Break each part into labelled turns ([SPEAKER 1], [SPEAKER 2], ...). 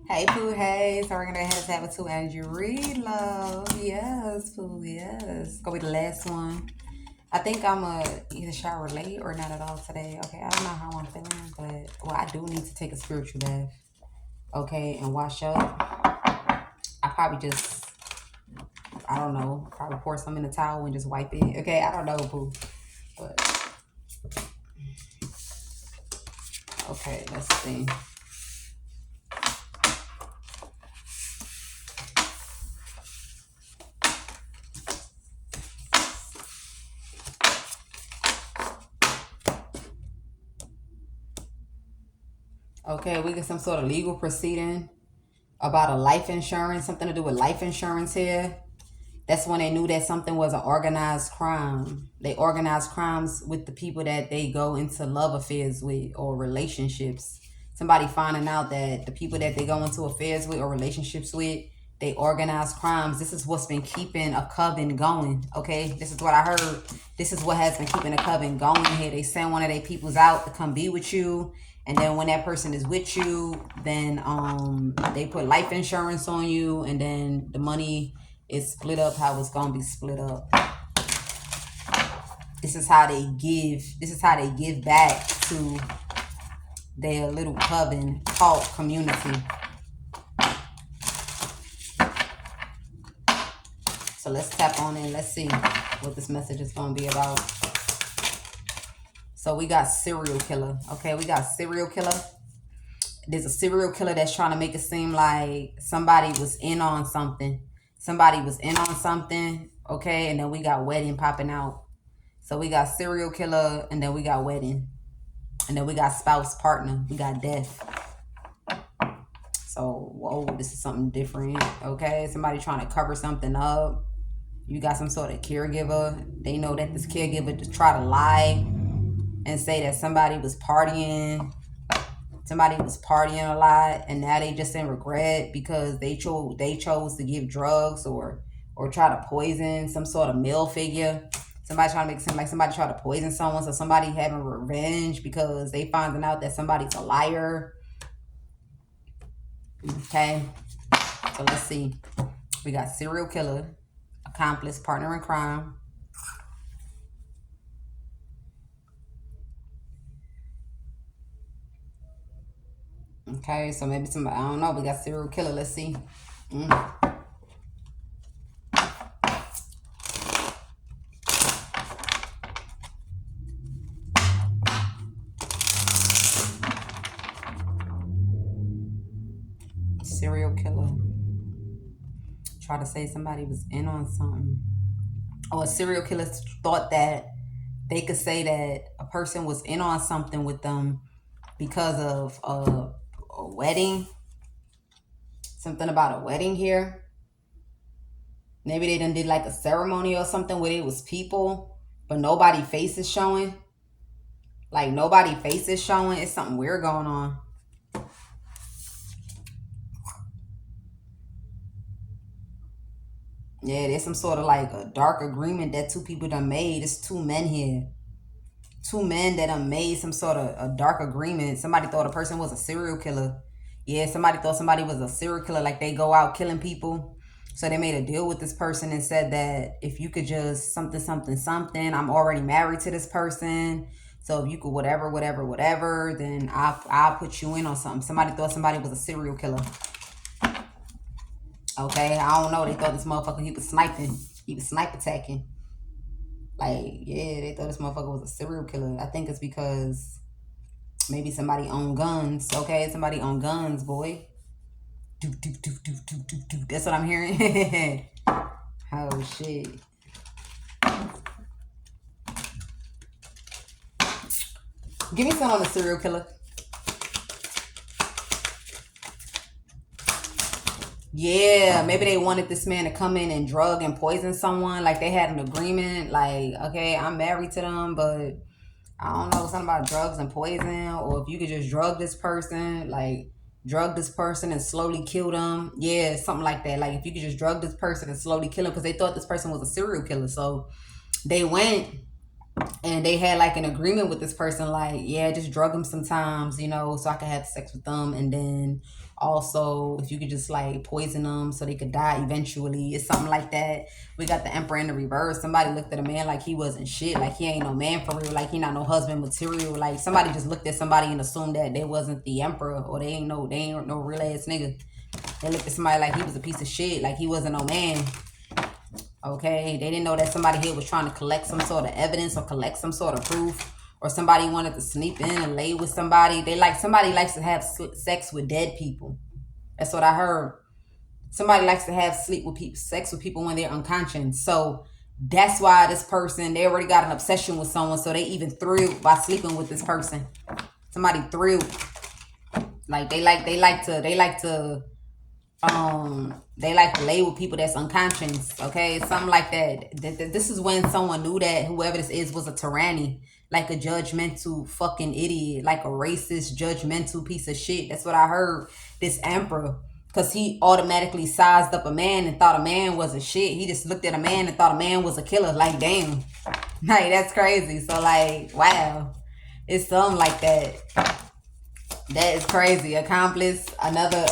[SPEAKER 1] Hey, Pooh, hey. So we're going to have a two energy read, love. Yes, Pooh, yes. Go with the last one. I think I'm either shower late or not at all today. Okay, I don't know how I'm feeling, but, well, I do need to take a spiritual bath, okay, and wash up. I probably just, I don't know, probably pour some in a towel and just wipe it. Okay, I don't know, Pooh. But, okay, let's see. Okay, we get some sort of legal proceeding about a life insurance, something to do with life insurance here. That's when they knew that something was an organized crime. They organize crimes with the people that they go into love affairs with or relationships. Somebody finding out that the people that they go into affairs with or relationships with, they organize crimes. This is what's been keeping a coven going, okay? This is what I heard. This is what has been keeping a coven going here. They send one of their peoples out to come be with you. And then when that person is with you, then they put life insurance on you. And then the money is split up how it's going to be split up. This is how they give. This is how they give back to their little coven cult community. So let's tap on in. Let's see what this message is going to be about. So we got serial killer. Okay, we got serial killer. There's a serial killer that's trying to make it seem like somebody was in on something. Somebody was in on something. Okay, and then we got wedding popping out. So we got serial killer, and then we got wedding. And then we got spouse, partner. We got death. So, whoa, this is something different. Okay, somebody trying to cover something up. You got some sort of caregiver. They know that this caregiver just try to lie and say that somebody was partying. Somebody was partying a lot, and now they just in regret because they chose to give drugs or try to poison some sort of male figure. Somebody trying to make it seem like somebody tried to poison someone, so somebody having revenge because they finding out that somebody's a liar. Okay, so let's see. We got serial killer, accomplice, partner in crime. Okay, so maybe somebody, I don't know. We got serial killer. Let's see. Serial killer. Try to say somebody was in on something. Or a serial killer thought that they could say that a person was in on something with them because of a wedding. Something about a wedding here. Maybe they done did like a ceremony or something where it was people, but nobody face is showing. Like nobody face is showing. It's something weird going on. Yeah, there's some sort of like a dark agreement that two people done made. It's two men here. Two men that done made some sort of a dark agreement. Somebody thought a person was a serial killer. Yeah, somebody thought somebody was a serial killer. Like they go out killing people. So they made a deal with this person and said that if you could just something, I'm already married to this person. So if you could whatever, then I'll put you in on something. Somebody thought somebody was a serial killer. Okay, I don't know. They thought this motherfucker, he was sniping. He was snipe attacking. Like, yeah, they thought this motherfucker was a serial killer. I think it's because maybe somebody owned guns. Okay, somebody owned guns, boy. That's what I'm hearing. Oh, shit. Give me some on the serial killer. Yeah, maybe they wanted this man to come in and drug and poison someone. Like they had an agreement. Like, okay, I'm married to them, but I don't know, something about drugs and poison. Or if you could just drug this person, like drug this person and slowly kill them. Yeah, something like that. Like if you could just drug this person and slowly kill him, because they thought this person was a serial killer. So they went and they had like an agreement with this person, like, yeah, just drug them sometimes, you know, so I can have sex with them, and then Also, if you could just like poison them so they could die eventually, it's something like that. We got the Emperor in the reverse. Somebody looked at a man like he wasn't shit, like he ain't no man for real, like he not no husband material. Like somebody just looked at somebody and assumed that they wasn't the Emperor, or they ain't no real ass nigga. They looked at somebody like he was a piece of shit, like he wasn't no man. Okay, they didn't know that somebody here was trying to collect some sort of evidence or collect some sort of proof, or somebody wanted to sneak in and lay with somebody. Somebody likes to have sex with dead people. That's what I heard. Somebody likes to have sex with people when they're unconscious. So that's why this person, they already got an obsession with someone, so they even thrilled by sleeping with this person. Somebody thrilled. Like they like to lay with people that's unconscious. Okay, something like that. This is when someone knew that whoever this is was a tyranny, like a judgmental fucking idiot, like a racist judgmental piece of shit. That's what I heard. This Emperor, because he automatically sized up a man and thought a man was a shit. He just looked at a man and thought a man was a killer. Like, damn. Like, that's crazy. So like, wow, it's something like that. That is crazy. Accomplice, another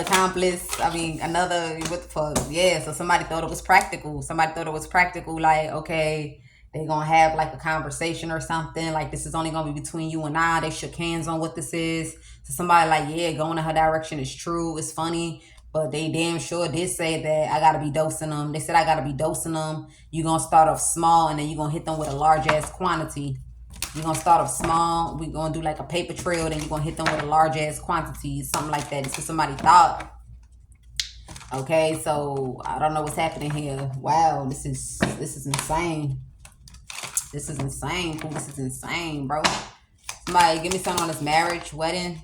[SPEAKER 1] accomplice. I mean, another, what the fuck? Yeah, so somebody thought it was practical. Somebody thought it was practical, like, okay, they gonna have like a conversation or something. Like, this is only gonna be between you and I. They shook hands on what this is. So somebody like, yeah, going in her direction is true. It's funny. But they damn sure did say that I gotta be dosing them. They said I gotta be dosing them. You're gonna start off small and then you're gonna hit them with a large ass quantity. You're going to start off small. We're going to do like a paper trail. Then you're going to hit them with a large ass quantity. Something like that. It's what somebody thought. Okay, so I don't know what's happening here. Wow, this is insane. This is insane. This is insane, bro. Somebody give me something on this marriage, wedding.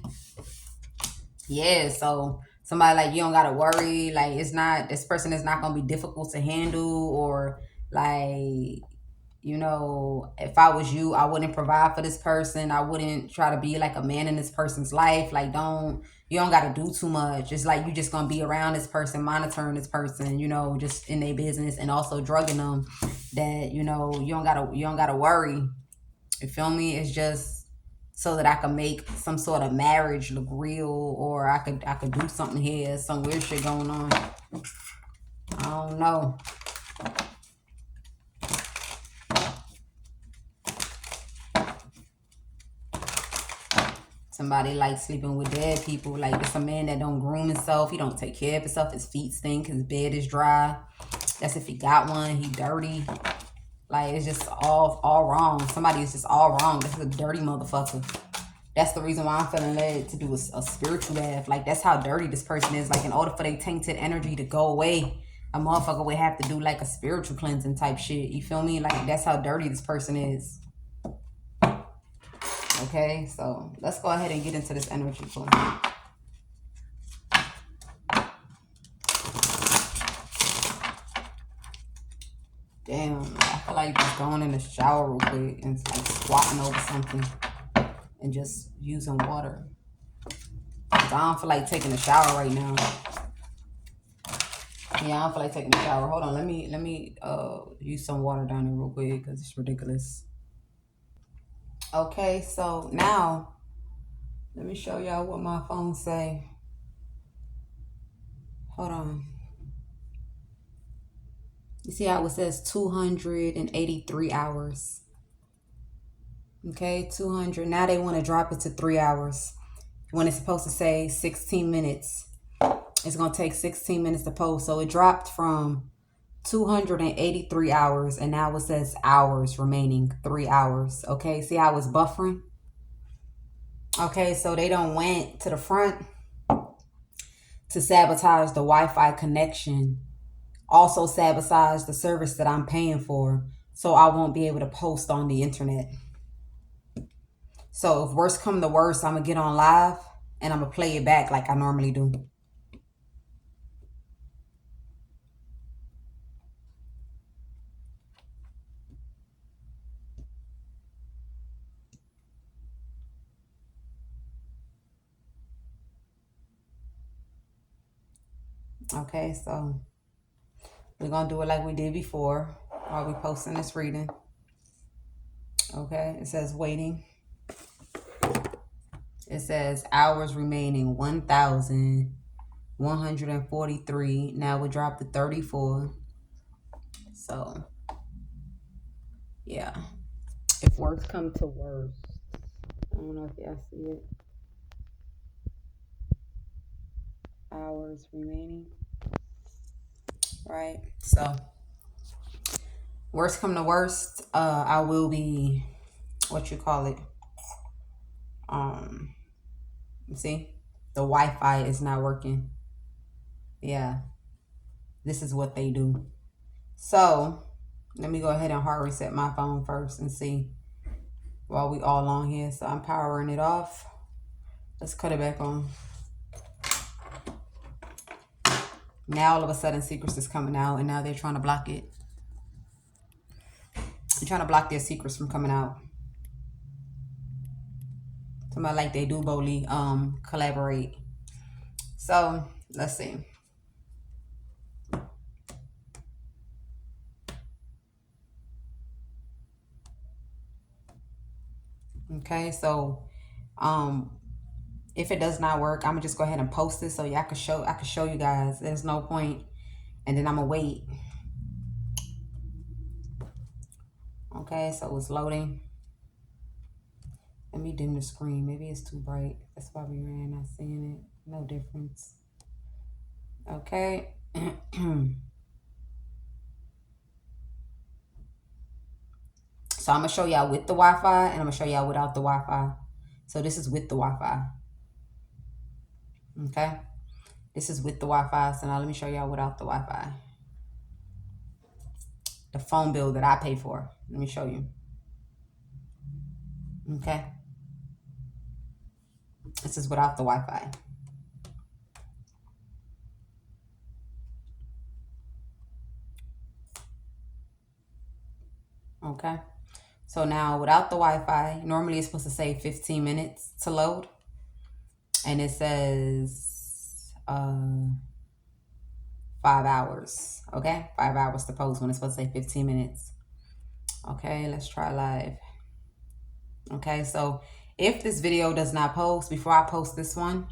[SPEAKER 1] Yeah, so somebody like, you don't got to worry. Like, it's not, this person is not going to be difficult to handle, or like, you know, if I was you, I wouldn't provide for this person. I wouldn't try to be like a man in this person's life. Like, you don't got to do too much. It's like you just going to be around this person, monitoring this person, you know, just in their business, and also drugging them, that, you know, you don't got to worry. You feel me? It's just so that I can make some sort of marriage look real, or I could do something here, some weird shit going on. I don't know. Somebody like sleeping with dead people. Like, it's a man that don't groom himself. He don't take care of himself. His feet stink. His bed is dry. That's if he got one. He dirty. Like, it's just all wrong. Somebody is just all wrong. This is a dirty motherfucker. That's the reason why I'm feeling led to do a spiritual bath. Like, that's how dirty this person is. Like, in order for their tainted energy to go away, a motherfucker would have to do like a spiritual cleansing type shit. You feel me? Like, that's how dirty this person is. Okay, so let's go ahead and get into this energy for me. Damn, I feel like just going in the shower real quick and like squatting over something and just using water. I don't feel like taking a shower right now. Yeah, I don't feel like taking a shower. Hold on, let me use some water down there real quick because it's ridiculous. Okay, so now let me show y'all what my phone say. Hold on. You see how it says 283 hours. Okay, 200. Now they want to drop it to 3 hours when it's supposed to say 16 minutes. It's going to take 16 minutes to post. So it dropped from 283 hours, and now it says hours remaining, 3 hours. Okay, see how it's buffering? Okay, so they don't went to the front to sabotage the Wi-Fi connection. Also sabotage the service that I'm paying for, so I won't be able to post on the internet. So if worst come to worst, I'm going to get on live and I'm going to play it back like I normally do. Okay, so we're going to do it like we did before while we posting this reading. Okay, it says waiting. It says hours remaining 1,143. Now we dropped to 34. So, yeah. If worse come to worse. I don't know if y'all see it. Hours remaining. Right? So, worst come to worst, I will be, what you call it? See? The Wi-Fi is not working. Yeah. This is what they do. So, let me go ahead and hard reset my phone first and see while we all on here. So, I'm powering it off. Let's cut it back on. Now, all of a sudden, secrets is coming out, and now they're trying to block it. They're trying to block their secrets from coming out. Somebody like they do boldly collaborate. So, let's see. Okay, so if it does not work, I'm gonna just go ahead and post it so I can show you guys. There's no point, and then I'm gonna wait. Okay, so it's loading. Let me dim the screen. Maybe it's too bright. That's why we ran not seeing it. No difference. Okay. So I'm gonna show y'all with the Wi-Fi, and I'm gonna show y'all without the Wi-Fi. So this is with the Wi-Fi. Okay. This is with the Wi-Fi. So now let me show y'all without the Wi-Fi. The phone bill that I pay for. Let me show you. Okay. This is without the Wi-Fi. Okay. So now without the Wi-Fi, normally it's supposed to say 15 minutes to load. And it says 5 hours. Okay. 5 hours to post when it's supposed to say 15 minutes. Okay. Let's try live. Okay. So if this video does not post, before I post this one,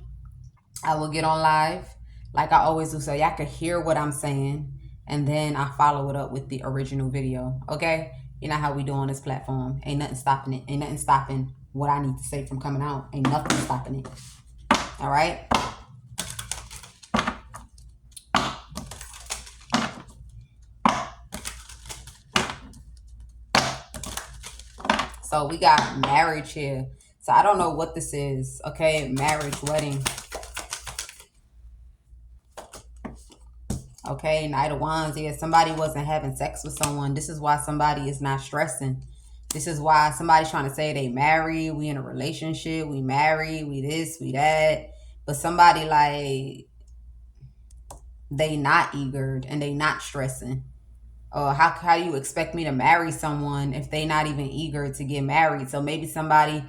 [SPEAKER 1] I will get on live like I always do, so y'all can hear what I'm saying, and then I follow it up with the original video. Okay. You know how we do on this platform. Ain't nothing stopping it. Ain't nothing stopping what I need to say from coming out. Ain't nothing stopping it. All right. So we got marriage here. So I don't know what this is. Okay. Marriage, wedding. Okay, Knight of Wands. Yeah, somebody wasn't having sex with someone. This is why somebody is not stressing. This is why somebody's trying to say they married, we in a relationship, we married, we this, we that. But somebody like, they not eager and they not stressing. Or how do you expect me to marry someone if they not even eager to get married? So maybe somebody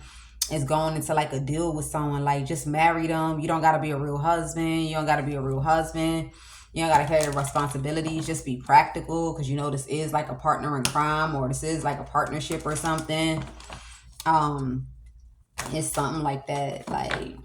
[SPEAKER 1] is going into like a deal with someone, like just marry them. You don't got to be a real husband. You don't got to be a real husband. You don't got to carry responsibilities. Just be practical, because you know this is like a partner in crime, or this is like a partnership or something. It's something like that, like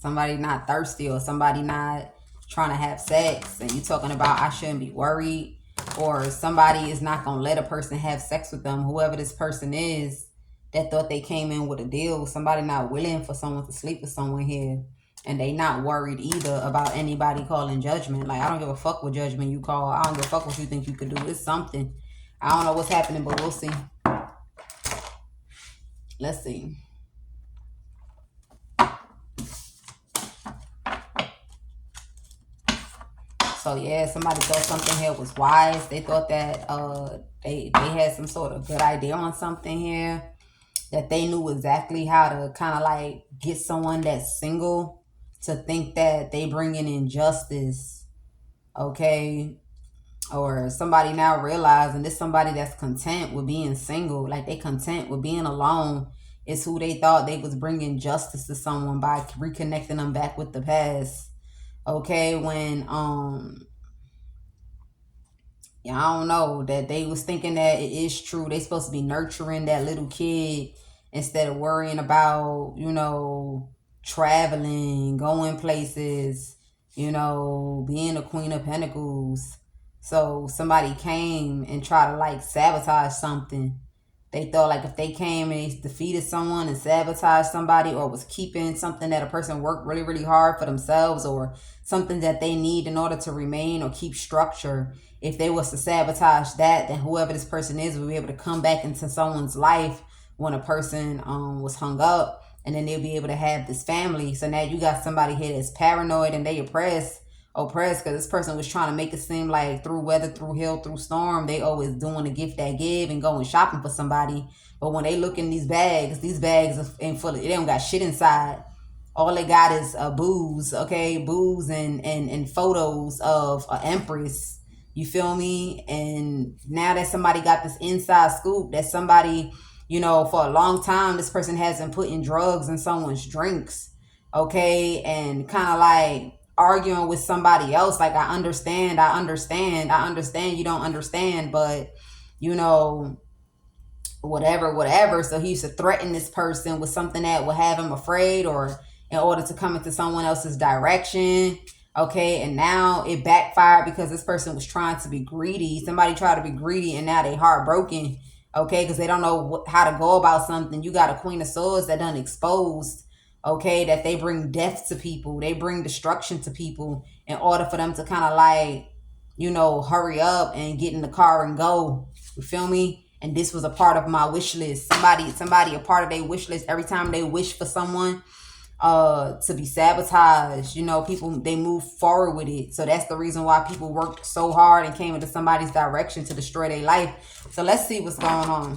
[SPEAKER 1] somebody not thirsty, or somebody not trying to have sex, and you talking about I shouldn't be worried, or somebody is not going to let a person have sex with them, whoever this person is that thought they came in with a deal. Somebody not willing for someone to sleep with someone here, and they not worried either about anybody calling judgment. Like, I don't give a fuck what judgment you call. I don't give a fuck what you think you could do. It's something. I don't know what's happening, but we'll see. Let's see. So yeah, somebody thought something here was wise. They thought that they had some sort of good idea on something here, that they knew exactly how to kind of like get someone that's single to think that they bringing in justice. Okay. Or somebody now realizing this somebody that's content with being single, like they content with being alone, is who they thought they was bringing justice to someone by reconnecting them back with the past. Okay, when yeah, I don't know, that they was thinking that it is true. They supposed to be nurturing that little kid instead of worrying about, traveling, going places, being a Queen of Pentacles. So somebody came and tried to like sabotage something. They thought like if they came and they defeated someone and sabotaged somebody, or was keeping something that a person worked really, really hard for themselves, or something that they need in order to remain or keep structure, if they was to sabotage that, then whoever this person is will be able to come back into someone's life when a person was hung up, and then they'll be able to have this family. So now you got somebody here that's paranoid and they oppressed because this person was trying to make it seem like through weather, through hill, through storm, they always doing a gift that give and going shopping for somebody. But when they look in these bags ain't full of, they don't got shit inside. All they got is booze, okay? Booze and photos of an empress. You feel me? And now that somebody got this inside scoop, that somebody, for a long time, this person hasn't put in drugs in someone's drinks, okay? And kind of like arguing with somebody else, like, I understand you don't understand, but whatever. So he used to threaten this person with something that would have him afraid, or in order to come into someone else's direction, okay? And now it backfired because this person was trying to be greedy. Somebody tried to be greedy and now they heartbroken, okay? Because they don't know how to go about something. You got a Queen of Swords that done exposed, okay, that they bring death to people, they bring destruction to people in order for them to kind of like, hurry up and get in the car and go. You feel me? And this was a part of my wish list. Somebody a part of their wish list. Every time they wish for someone to be sabotaged, people, they move forward with it. So that's the reason why people worked so hard and came into somebody's direction to destroy their life. So let's see what's going on.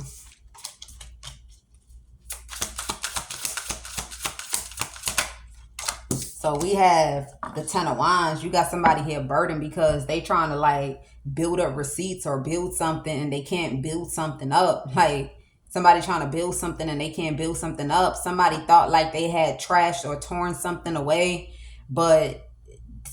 [SPEAKER 1] So we have the Ten of Wands. You got somebody here burdened because they trying to like build up receipts or build something and they can't build something up. Like somebody trying to build something and they can't build something up. Somebody thought like they had trashed or torn something away, but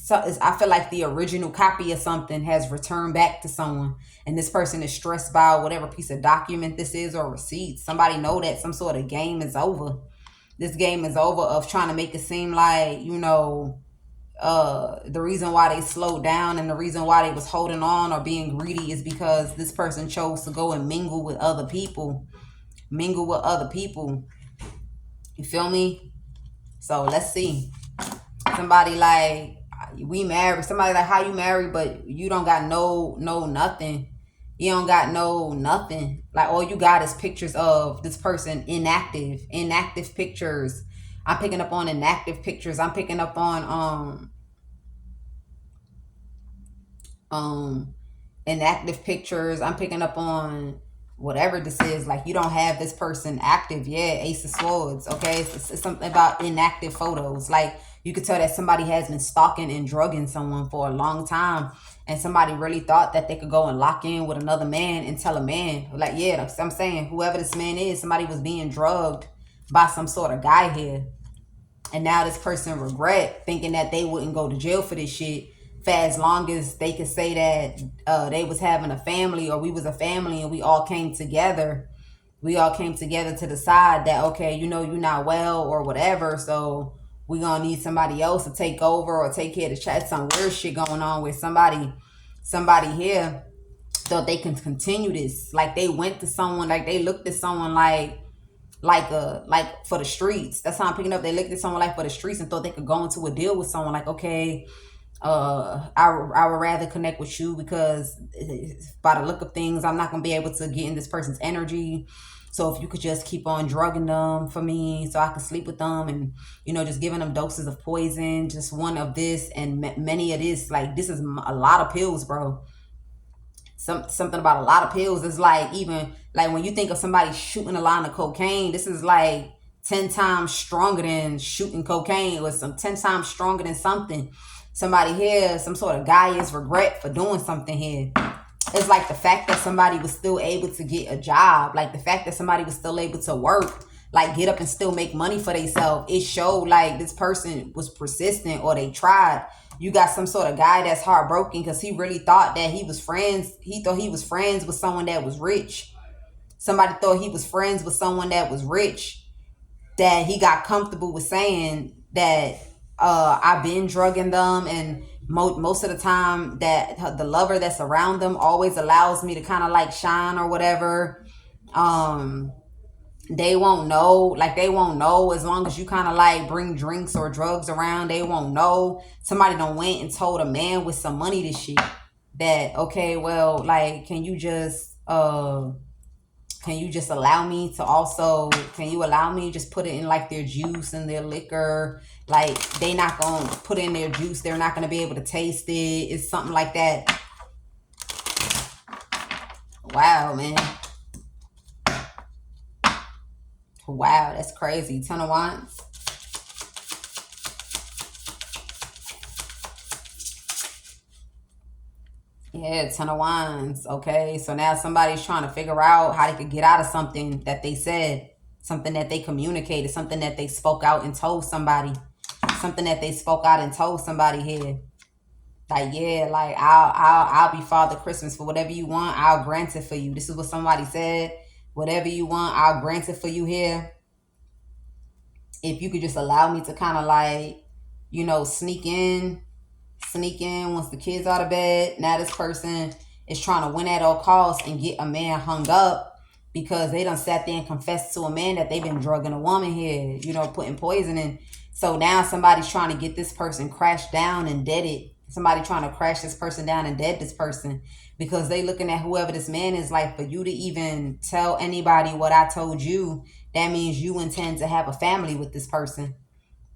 [SPEAKER 1] I feel like the original copy of something has returned back to someone, and this person is stressed by whatever piece of document this is or receipts. Somebody know that some sort of game is over. This game is over of trying to make it seem like, the reason why they slowed down and the reason why they was holding on or being greedy is because this person chose to go and mingle with other people. You feel me? So let's see. Somebody like, we married. Somebody like, how you married, but you don't got no nothing. You don't got no nothing. Like all you got is pictures of this person inactive pictures. I'm picking up on inactive pictures. I'm picking up on inactive pictures. I'm picking up on whatever this is. Like you don't have this person active yet. Ace of Swords. Okay, it's something about inactive photos. Like you could tell that somebody has been stalking and drugging someone for a long time, and somebody really thought that they could go and lock in with another man and tell a man, like, yeah, I'm saying whoever this man is, somebody was being drugged by some sort of guy here. And now this person regret thinking that they wouldn't go to jail for this shit for as long as they could say that they was having a family, or we was a family and we all came together. We all came together to decide that, okay, you're not well or whatever, so we're going to need somebody else to take over or take care of the chat. Some weird shit going on with somebody here, so they can continue this. Like they went to someone, like they looked at someone like for the streets. That's how I'm picking up. They looked at someone like for the streets and thought they could go into a deal with someone like, okay, I would rather connect with you because by the look of things, I'm not going to be able to get in this person's energy. So if you could just keep on drugging them for me so I can sleep with them, and, just giving them doses of poison, just one of this and many of this. Like this is a lot of pills, bro. Something about a lot of pills is like, even like when you think of somebody shooting a line of cocaine, this is like 10 times stronger than shooting cocaine, or 10 times stronger than something. Somebody here, some sort of guy is regret for doing something here. It's like the fact that somebody was still able to get a job, like the fact that somebody was still able to work, like get up and still make money for themselves. It showed like this person was persistent, or they tried. You got some sort of guy that's heartbroken because he really thought that he was friends. He thought he was friends with someone that was rich. Somebody thought he was friends with someone that was rich, that he got comfortable with saying that I've been drugging them, and most of the time that the lover that's around them always allows me to kind of like shine or whatever. They won't know, like they won't know as long as you kind of like bring drinks or drugs around. They won't know. Somebody done went and told a man with some money this shit that, okay, well, like, can you just allow me to also, can you allow me to just put it in like their juice and their liquor? Like, they not gonna put in their juice, they're not gonna be able to taste it. It's something like that. Wow, man. Wow, that's crazy. Ten of Wands. Yeah, Ten of Wands. Okay, so now somebody's trying to figure out how they could get out of something that they said, something that they communicated, something that they spoke out and told somebody, something that they spoke out and told somebody here. Like, yeah, like I'll be Father Christmas for whatever you want. I'll grant it for you. This is what somebody said. Whatever you want, I'll grant it for you here. If you could just allow me to kind of like, you know, sneak in once the kids out of bed. Now this person is trying to win at all costs and get a man hung up because they done sat there and confessed to a man that they've been drugging a woman here, you know, putting poison in. So now somebody's trying to get this person crashed down and deaded. Somebody trying to crash this person down and dead this person because they looking at whoever this man is like, for you to even tell anybody what I told you, that means you intend to have a family with this person.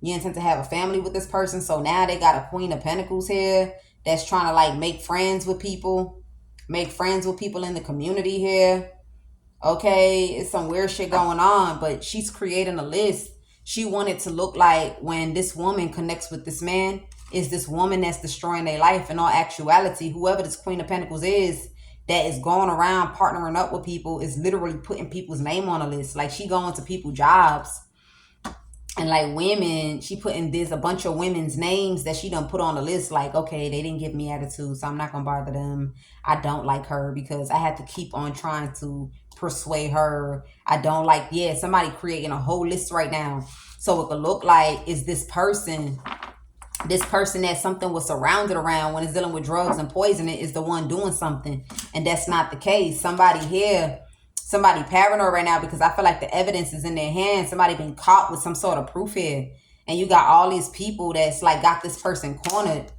[SPEAKER 1] You intend to have a family with this person. So now they got a Queen of Pentacles here that's trying to like make friends with people. Make friends with people in the community here. Okay, it's some weird shit going on, but she's creating a list. She wanted to look like when this woman connects with this man, is this woman that's destroying their life. In all actuality, whoever this Queen of Pentacles is that is going around partnering up with people is literally putting people's name on a list. Like, she going to people's jobs and like women, she putting a bunch of women's names that she done put on the list. Like, okay, they didn't give me attitude, so I'm not gonna bother them. I don't like her because I had to keep on trying to persuade her. I don't like, yeah, somebody creating a whole list right now. So it could look like, is this person that something was surrounded around when it's dealing with drugs and poisoning is the one doing something. And that's not the case. Somebody paranoid right now because I feel like the evidence is in their hands. Somebody been caught with some sort of proof here. And you got all these people that's like got this person cornered.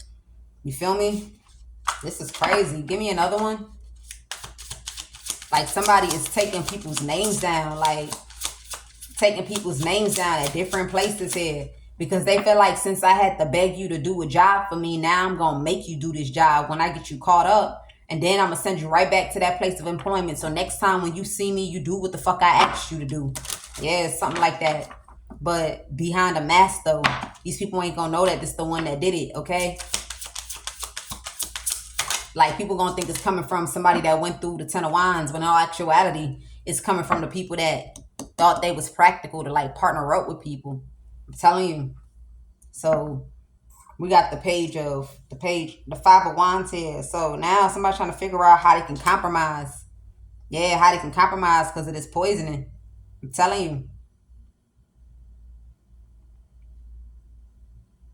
[SPEAKER 1] You feel me? This is crazy. Give me another one. Like, somebody is taking people's names down. Like, taking people's names down at different places here. Because they feel like, since I had to beg you to do a job for me, now I'm going to make you do this job when I get you caught up. And then I'm going to send you right back to that place of employment. So next time when you see me, you do what the fuck I asked you to do. Yeah, something like that. But behind a mask, though, these people ain't going to know that this the one that did it, okay? Like, people going to think it's coming from somebody that went through the Ten of Wands, when in all actuality, it's coming from the people that thought they was practical to, like, partner up with people. I'm telling you. So we got the Five of Wands here. So now somebody's trying to figure out how they can compromise. Yeah, how they can compromise because of this poisoning. I'm telling you.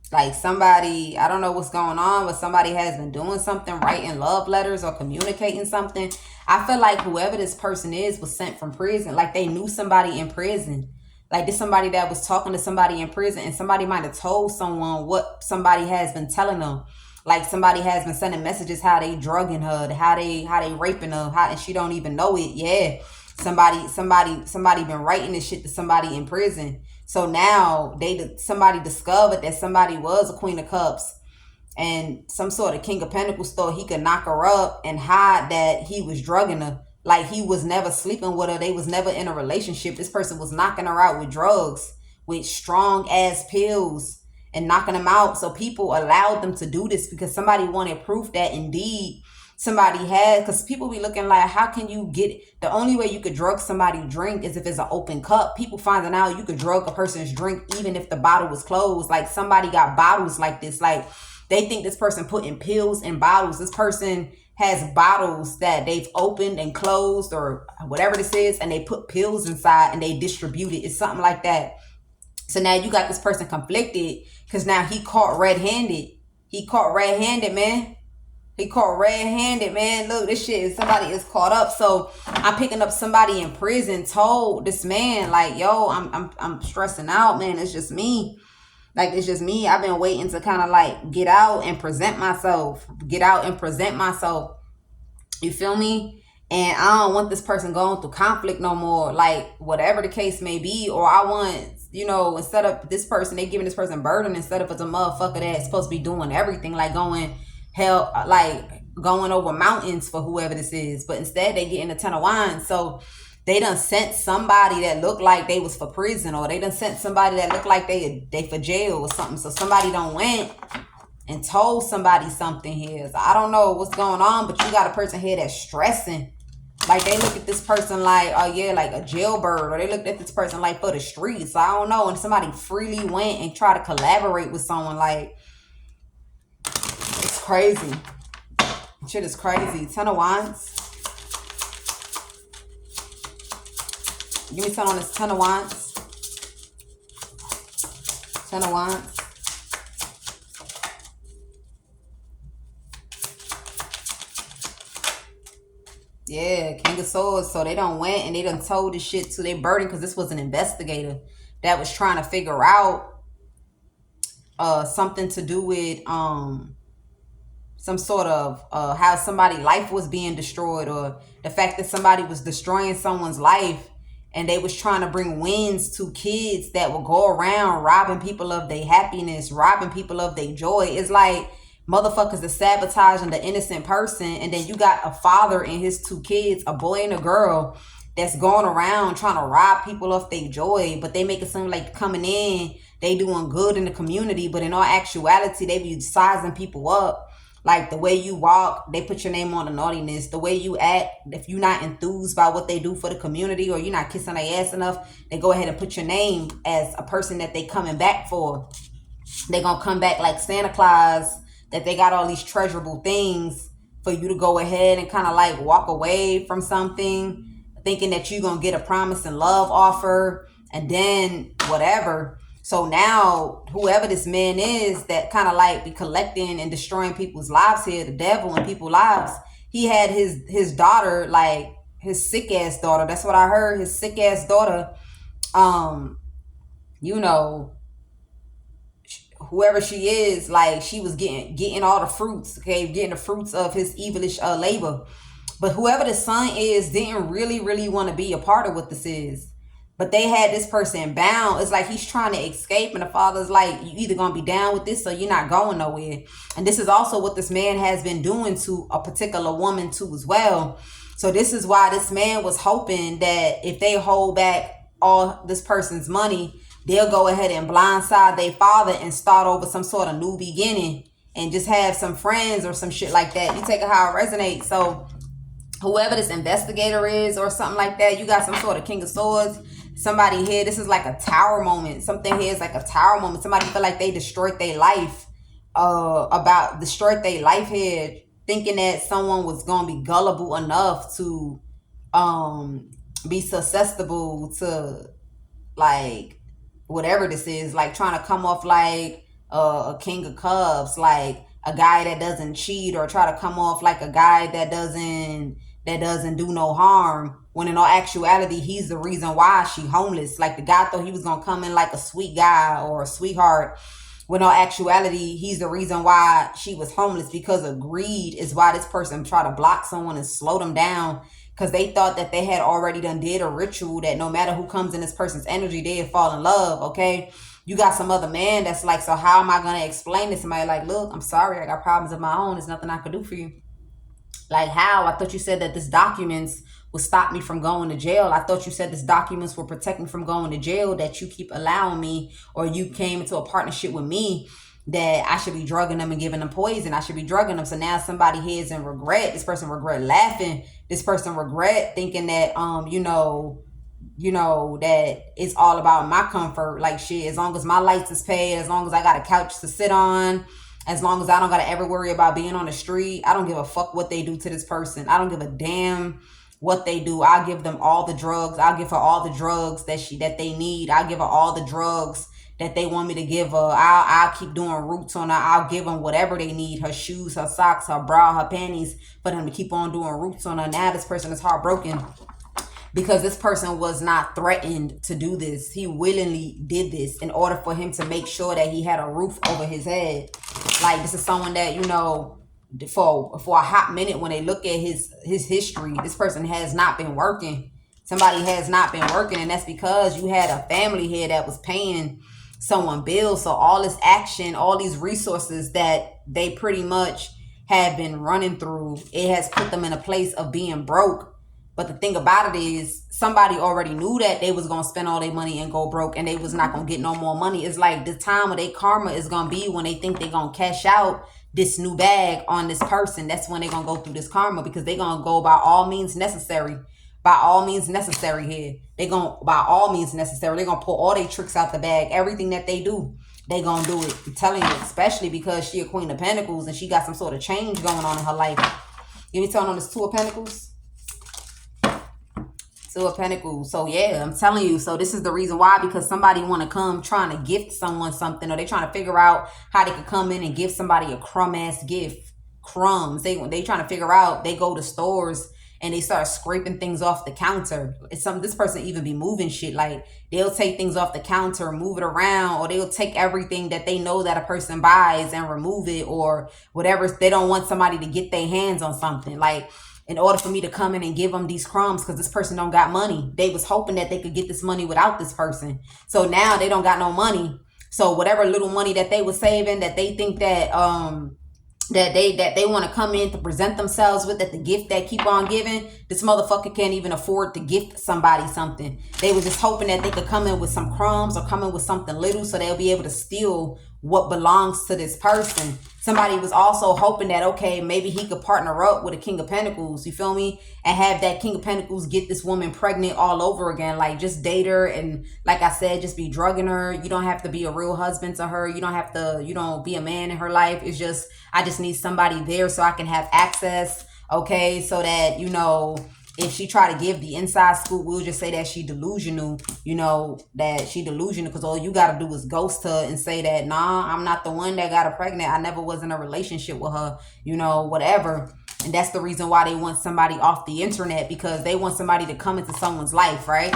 [SPEAKER 1] Like, somebody, I don't know what's going on, but somebody has been doing something, writing love letters or communicating something. I feel like whoever this person is was sent from prison. Like, they knew somebody in prison. Like, this somebody that was talking to somebody in prison, and somebody might have told someone what somebody has been telling them. Like, somebody has been sending messages how they drugging her, how they raping her, and she don't even know it. Yeah, somebody been writing this shit to somebody in prison. So now somebody discovered that somebody was a Queen of Cups, and some sort of King of Pentacles thought he could knock her up and hide that he was drugging her. Like, he was never sleeping with her. They was never in a relationship. This person was knocking her out with drugs, with strong ass pills, and knocking them out. So people allowed them to do this because somebody wanted proof that indeed somebody had. Because people be looking like, how can you get, the only way you could drug somebody drink is if it's an open cup. People finding out you could drug a person's drink even if the bottle was closed. Like, somebody got bottles like this. Like, they think this person put in pills in bottles. This person has bottles that they've opened and closed or whatever this is, and they put pills inside and they distribute it. It's something like that. So now you got this person conflicted because now he caught red-handed. He caught red-handed, man. He caught red-handed, man. Look, this shit is, somebody is caught up. So I'm picking up somebody in prison told this man, like, yo, I'm stressing out, man. It's just me. Like, it's just me. I've been waiting to kind of like get out and present myself. Get out and present myself. You feel me? And I don't want this person going through conflict no more. Like, whatever the case may be. Or I want, you know, instead of this person, they giving this person burden instead of it's a motherfucker that's supposed to be doing everything. Like going hell, like going over mountains for whoever this is. But instead they getting a ton of wine. So they done sent somebody that looked like they was for prison, or they done sent somebody that looked like they for jail or something. So somebody done went and told somebody something here. So I don't know what's going on, but you got a person here that's stressing. Like they look at this person like, oh yeah, like a jailbird, or they looked at this person like for the streets. So I don't know. And somebody freely went and tried to collaborate with someone. Like, it's crazy. Shit is crazy. 10 of Wands. Give me some on this 10 of Wands. 10 of Wands. Yeah, King of Swords. So they done went and they done told this shit to their burden, because this was an investigator that was trying to figure out something to do with some sort of how somebody's life was being destroyed, or the fact that somebody was destroying someone's life, and they was trying to bring wins to kids that will go around robbing people of their happiness, robbing people of their joy. It's like motherfuckers are sabotaging the innocent person, and then you got a father and his 2 kids, a boy and a girl, that's going around trying to rob people of their joy. But they make it seem like coming in, they doing good in the community, but in all actuality, they be sizing people up. Like the way you walk, they put your name on the naughtiness. The way you act, if you're not enthused by what they do for the community, or you're not kissing their ass enough, they go ahead and put your name as a person that they coming back for. They gonna come back like Santa Claus, that they got all these treasurable things for you to go ahead and kind of like walk away from something, thinking that you're gonna get a promise and love offer, and then whatever. So now whoever this man is that kind of like be collecting and destroying people's lives here, the devil in people's lives, he had his daughter, like his sick ass daughter. That's what I heard. His sick ass daughter, you know, whoever she is, like she was getting all the fruits, okay, getting the fruits of his evilish labor. But whoever the son is didn't really want to be a part of what this is. But they had this person bound. It's like he's trying to escape, and the father's like, you either gonna be down with this or you're not going nowhere. And this is also what this man has been doing to a particular woman too as well. So this is why this man was hoping that if they hold back all this person's money, they'll go ahead and blindside their father and start over some sort of new beginning and just have some friends or some shit like that. You take it how it resonates. So whoever this investigator is or something like that, you got some sort of King of Swords. Somebody here, this is like a tower moment. Something here is like a tower moment. Somebody feel like they destroyed their life, destroyed their life here, thinking that someone was gonna be gullible enough to be susceptible to like whatever this is, like trying to come off like a King of Cups, like a guy that doesn't cheat, or try to come off like a guy that doesn't do no harm, when in all actuality he's the reason why she homeless. Like the guy thought he was gonna come in like a sweet guy or a sweetheart, when in all actuality he's the reason why she was homeless, because of greed is why this person tried to block someone and slow them down, because they thought that they had already did a ritual that no matter who comes in this person's energy, they'd fall in love. Okay, you got some other man that's like, so how am I gonna explain this? Somebody like, look, I'm sorry, I got problems of my own, there's nothing I could do for you. Like, how? I thought you said that this documents would stop me from going to jail. I thought you said this documents will protect me from going to jail, that you keep allowing me, or you came into a partnership with me, that I should be drugging them and giving them poison. I should be drugging them. So now somebody here is in regret. This person regret laughing. This person regret thinking that, you know, that it's all about my comfort. Like shit, as long as my lights is paid, as long as I got a couch to sit on, As long as I don't got to ever worry about being on the street, I don't give a fuck what they do to this person. I don't give a damn what they do. I'll give them all the drugs. I'll give her all the drugs that they need. I'll give her all the drugs that they want me to give her. I'll keep doing roots on her. I'll give them whatever they need. Her shoes, her socks, her bra, her panties, for them to keep on doing roots on her. Now this person is heartbroken because this person was not threatened to do this. He willingly did this in order for him to make sure that he had a roof over his head. Like, this is someone that, you know, for a hot minute, when they look at his history, this person has not been working. Somebody has not been working, and that's because you had a family here that was paying someone bills. So all this action, all these resources that they pretty much have been running through, it has put them in a place of being broke. But the thing about it is, somebody already knew that they was going to spend all their money and go broke, and they was not going to get no more money. It's like the time of their karma is going to be when they think they're going to cash out this new bag on this person. That's when they're going to go through this karma, because they're going to go by all means necessary. By all means necessary here. They're going to, by all means necessary, they're going to pull all their tricks out the bag. Everything that they do, they going to do it. I'm telling you, especially because she a Queen of Pentacles and she got some sort of change going on in her life. Give me telling on this Two of Pentacles. Two of Pentacles. So yeah, I'm telling you. So this is the reason why, because somebody want to come trying to gift someone something, or they trying to figure out how they could come in and give somebody a crumb ass gift. Crumbs. They trying to figure out, they go to stores and they start scraping things off the counter. This person even be moving shit. Like, they'll take things off the counter, move it around, or they'll take everything that they know that a person buys and remove it, or whatever. They don't want somebody to get their hands on something. Like, in order for me to come in and give them these crumbs, because this person don't got money. They was hoping that they could get this money without this person. So now they don't got no money. So whatever little money that they was saving, that they think that that they want to come in to present themselves with, that the gift that keep on giving, this motherfucker can't even afford to gift somebody something. They were just hoping that they could come in with some crumbs or come in with something little, so they'll be able to steal what belongs to this person. Somebody was also hoping that, okay, maybe he could partner up with a King of Pentacles, you feel me? And have that King of Pentacles get this woman pregnant all over again. Like, just date her, and like I said, just be drugging her. You don't have to be a real husband to her. You don't have to, be a man in her life. It's just, I just need somebody there so I can have access, okay? So that, if she try to give the inside scoop, we'll just say that she delusional, that she delusional, because all you got to do is ghost her and say that, nah, I'm not the one that got her pregnant. I never was in a relationship with her, whatever. And that's the reason why they want somebody off the internet, because they want somebody to come into someone's life, right?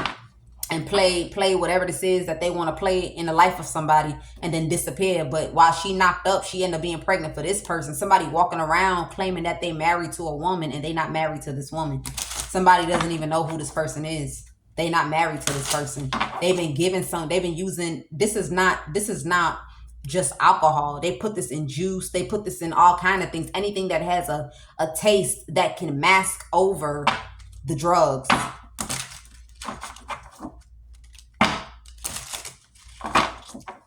[SPEAKER 1] And play whatever this is that they want to play in the life of somebody, and then disappear. But while she knocked up, she ended up being pregnant for this person. Somebody walking around claiming that they married to a woman, and they not married to this woman. Somebody doesn't even know who this person is. They not married to this person. They've been given they've been using, this is not just alcohol. They put this in juice. They put this in all kind of things. Anything that has a taste that can mask over the drugs.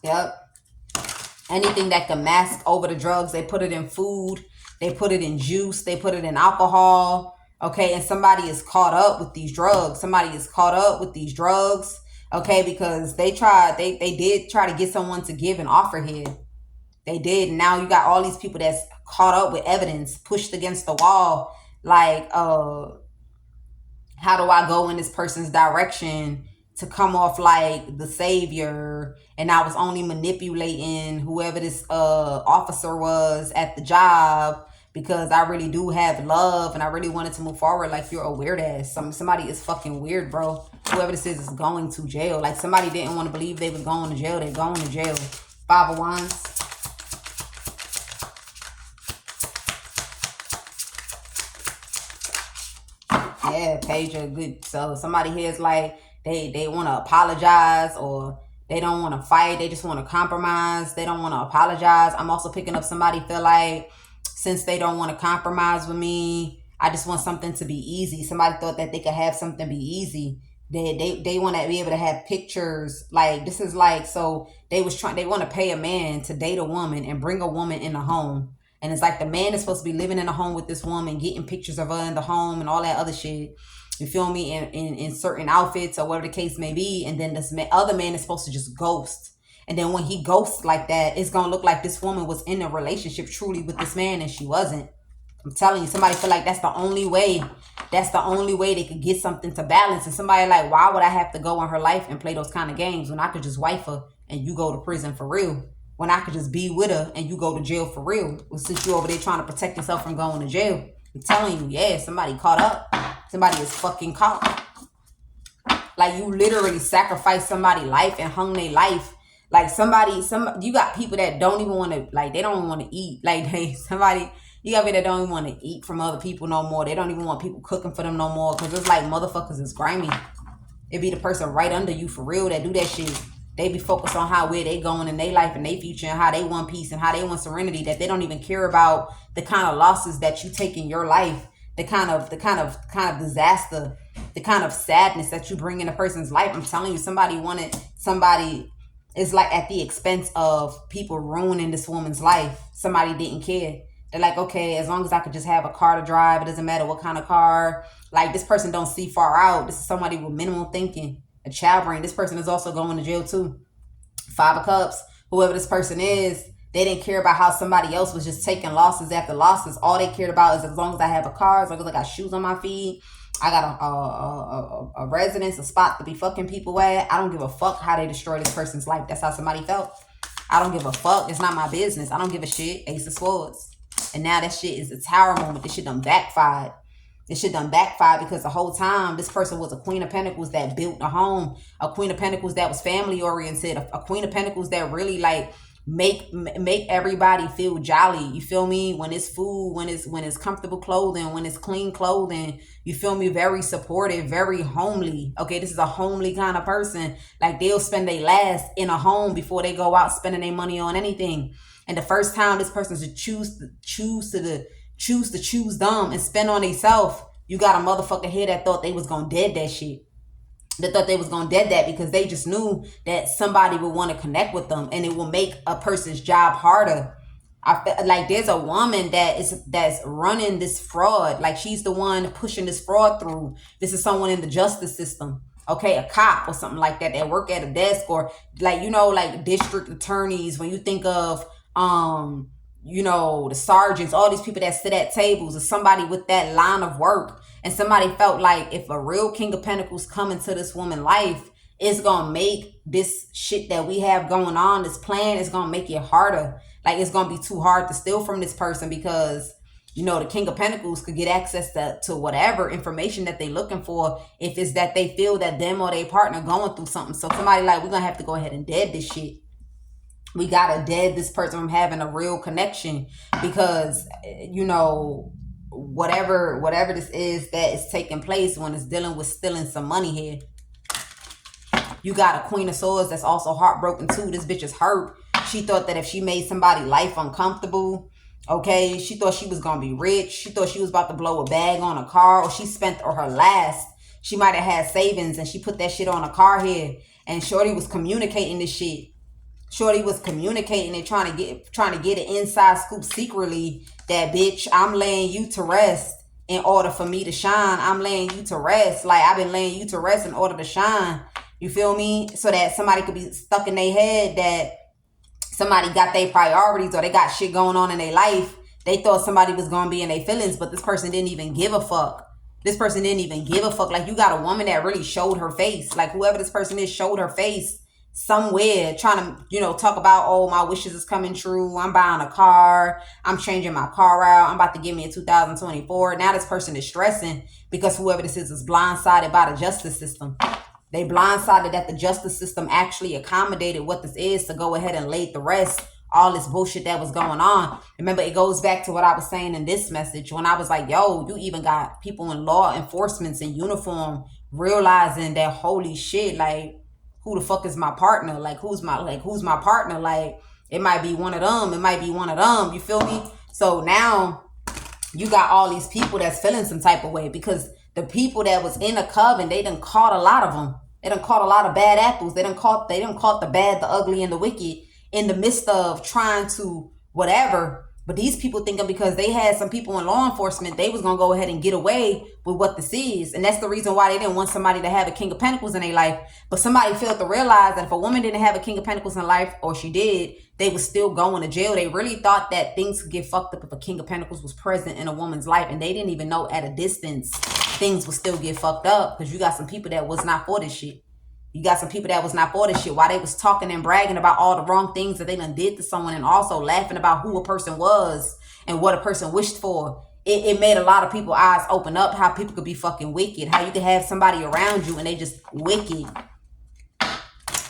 [SPEAKER 1] Yep. Anything that can mask over the drugs. They put it in food. They put it in juice. They put it in alcohol. Okay, and somebody is caught up with these drugs. Somebody is caught up with these drugs. Okay, because they did try to get someone to give an offer here. They did. And now you got all these people that's caught up with evidence, pushed against the wall. Like, how do I go in this person's direction to come off like the savior? And I was only manipulating whoever this officer was at the job, because I really do have love and I really wanted to move forward. Like, you're a weird ass. Somebody is fucking weird, bro. Whoever this is going to jail. Like, somebody didn't want to believe they was going to jail. They're going to jail. Five of Wands. Yeah, Page of Good. So somebody here is like, they want to apologize, or they don't want to fight. They just want to compromise. They don't want to apologize. I'm also picking up somebody feel like, since they don't want to compromise with me, I just want something to be easy. Somebody thought that they could have something be easy. They want to be able to have pictures. Like, this is like, so they want to pay a man to date a woman and bring a woman in the home. And it's like the man is supposed to be living in the home with this woman, getting pictures of her in the home and all that other shit. You feel me? In certain outfits or whatever the case may be. And then this other man is supposed to just ghost. And then when he ghosts like that, it's gonna look like this woman was in a relationship truly with this man and she wasn't. I'm telling you, somebody feel like that's the only way. That's the only way they could get something to balance. And somebody like, why would I have to go in her life and play those kind of games when I could just wife her and you go to prison for real? When I could just be with her and you go to jail for real. Well, since you over there trying to protect yourself from going to jail. I'm telling you, yeah, somebody caught up. Somebody is fucking caught. Like, you literally sacrificed somebody's life and hung their life. Like, you got people that don't even want to, like, they don't want to eat. Like, you got people that don't even want to eat from other people no more. They don't even want people cooking for them no more. Because it's like motherfuckers is grimy. It be the person right under you for real that do that shit. They be focused on where they going in their life and their future and how they want peace and how they want serenity, that they don't even care about the kind of losses that you take in your life, the kind of disaster, the kind of sadness that you bring in a person's life. I'm telling you, somebody is like at the expense of people ruining this woman's life. Somebody didn't care. They're like, okay, as long as I could just have a car to drive, it doesn't matter what kind of car. Like, this person don't see far out. This is somebody with minimal thinking, a child brain. This person is also going to jail too. Five of Cups, whoever this person is, they didn't care about how somebody else was just taking losses after losses. All they cared about is as long as I have a car, as long as I got shoes on my feet, I got a residence, a spot to be fucking people at. I don't give a fuck how they destroy this person's life. That's how somebody felt. I don't give a fuck. It's not my business. I don't give a shit. Ace of Swords. And now that shit is a tower moment. This shit done backfired. This shit done backfired because the whole time this person was a Queen of Pentacles that built a home, a Queen of Pentacles that was family oriented, a Queen of Pentacles that really like make everybody feel jolly. You feel me? When it's food, when it's comfortable clothing, when it's clean clothing, you feel me? Very supportive, very homely. Okay, this is a homely kind of person. Like, they'll spend their last in a home before they go out spending their money on anything. And the first time this person should choose them and spend on themselves, you got a motherfucker here that thought they was gonna dead that shit. They thought they was gonna dead that because they just knew that somebody would want to connect with them and it will make a person's job harder. I feel like there's a woman that's running this fraud. Like, she's the one pushing this fraud through. This is someone in the justice system. Okay, a cop or something like that work at a desk, or like, you know, like district attorneys. When you think of you know, the sergeants, all these people that sit at tables, or somebody with that line of work. And somebody felt like if a real King of Pentacles come into this woman's life, it's gonna make this shit that we have going on, this plan, is gonna make it harder. Like, it's gonna be too hard to steal from this person because, you know, the King of Pentacles could get access to whatever information that they looking for if it's that they feel that them or their partner going through something. So somebody like, we're gonna have to go ahead and dead this shit. We gotta dead this person from having a real connection because, you know, whatever this is that is taking place when it's dealing with stealing some money here. You got a Queen of Swords that's also heartbroken too. This bitch is hurt. She thought that if she made somebody's life uncomfortable, okay, she thought she was gonna be rich. She thought she was about to blow a bag on a car, or she spent her last. She might have had savings and she put that shit on a car here. And Shorty was communicating this shit. Shorty was communicating and trying to get an inside scoop secretly that, bitch, I'm laying you to rest in order for me to shine. I'm laying you to rest. Like, I've been laying you to rest in order to shine. You feel me? So that somebody could be stuck in their head that somebody got their priorities or they got shit going on in their life. They thought somebody was going to be in their feelings, but this person didn't even give a fuck. This person didn't even give a fuck. Like, you got a woman that really showed her face. Like, whoever this person is showed her face somewhere trying to, you know, talk about, oh, my wishes is coming true. I'm buying a car. I'm changing my car out. I'm about to give me a 2024. Now this person is stressing because whoever this is blindsided by the justice system. They blindsided that the justice system actually accommodated what this is to go ahead and lay to rest all this bullshit that was going on. Remember, it goes back to what I was saying in this message when I was like, yo, you even got people in law enforcement in uniform realizing that, holy shit, like, who the fuck is my partner? Like, who's my partner? Like, it might be one of them. It might be one of them. You feel me? So now you got all these people that's feeling some type of way because the people that was in a coven, they done caught a lot of them. They done caught a lot of bad apples. They done caught the bad, the ugly, and the wicked in the midst of trying to whatever But these people thinking because they had some people in law enforcement, they was going to go ahead and get away with what this is. And that's the reason why they didn't want somebody to have a King of Pentacles in their life. But somebody failed to realize that if a woman didn't have a King of Pentacles in life, or she did, they was still going to jail. They really thought that things could get fucked up if a King of Pentacles was present in a woman's life. And they didn't even know at a distance things would still get fucked up, because you got some people that was not for this shit. You got some people that was not for this shit. While they was talking and bragging about all the wrong things that they done did to someone, and also laughing about who a person was and what a person wished for. It made a lot of people eyes open up, how people could be fucking wicked. How you could have somebody around you and they just wicked.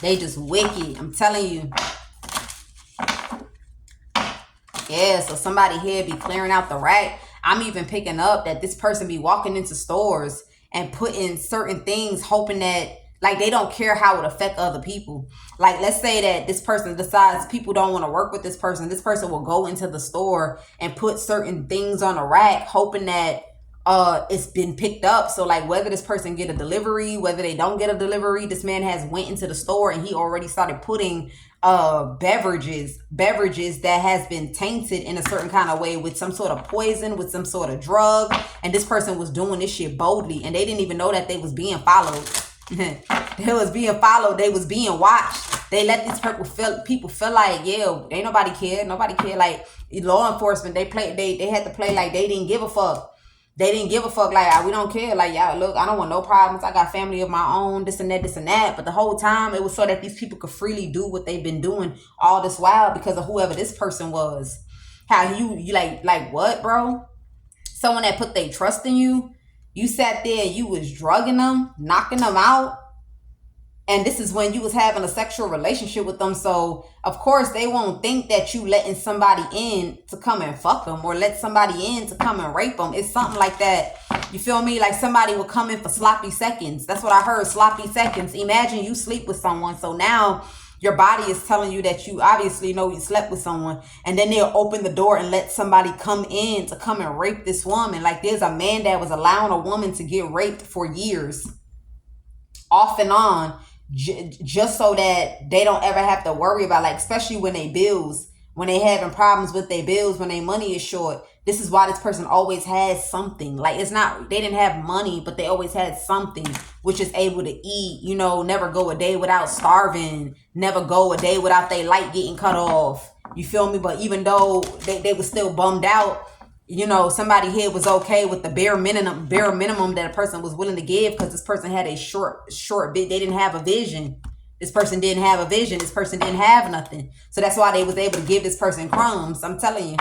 [SPEAKER 1] They just wicked. I'm telling you. Yeah, so somebody here be clearing out the rack. I'm even picking up that this person be walking into stores and putting certain things, hoping that, like, they don't care how it affect other people. Like, let's say that this person decides people don't want to work with this person. This person will go into the store and put certain things on a rack, hoping that it's been picked up. So, like, whether this person get a delivery, whether they don't get a delivery, this man has went into the store and he already started putting beverages that has been tainted in a certain kind of way with some sort of poison, with some sort of drug. And this person was doing this shit boldly, and they didn't even know that they was being followed. They was being followed. They was being watched. They let these people feel like, yeah, ain't nobody care. Nobody care. Like, law enforcement, they had to play like they didn't give a fuck. They didn't give a fuck. Like, we don't care. Like, y'all, look, I don't want no problems. I got family of my own, this and that, this and that. But the whole time, it was so that these people could freely do what they've been doing all this while because of whoever this person was. How you like what, bro? Someone that put their trust in you. You sat there and you was drugging them, knocking them out. And this is when you was having a sexual relationship with them. So, of course, they won't think that you letting somebody in to come and fuck them, or let somebody in to come and rape them. It's something like that. You feel me? Like somebody will come in for sloppy seconds. That's what I heard, sloppy seconds. Imagine you sleep with someone. So now your body is telling you that you obviously know you slept with someone. And then they'll open the door and let somebody come in to come and rape this woman. Like, there's a man that was allowing a woman to get raped for years, off and on, just so that they don't ever have to worry about, like, especially when they bills, when they having problems with their bills, when their money is short. This is why this person always has something. Like, it's not, they didn't have money, but they always had something, which is able to eat, you know, never go a day without starving, never go a day without their light getting cut off. You feel me? But even though they were still bummed out, you know, somebody here was okay with the bare minimum that a person was willing to give, because this person had a short bit. They didn't have a vision. This person didn't have a vision. This person didn't have nothing. So that's why they was able to give this person crumbs. I'm telling you.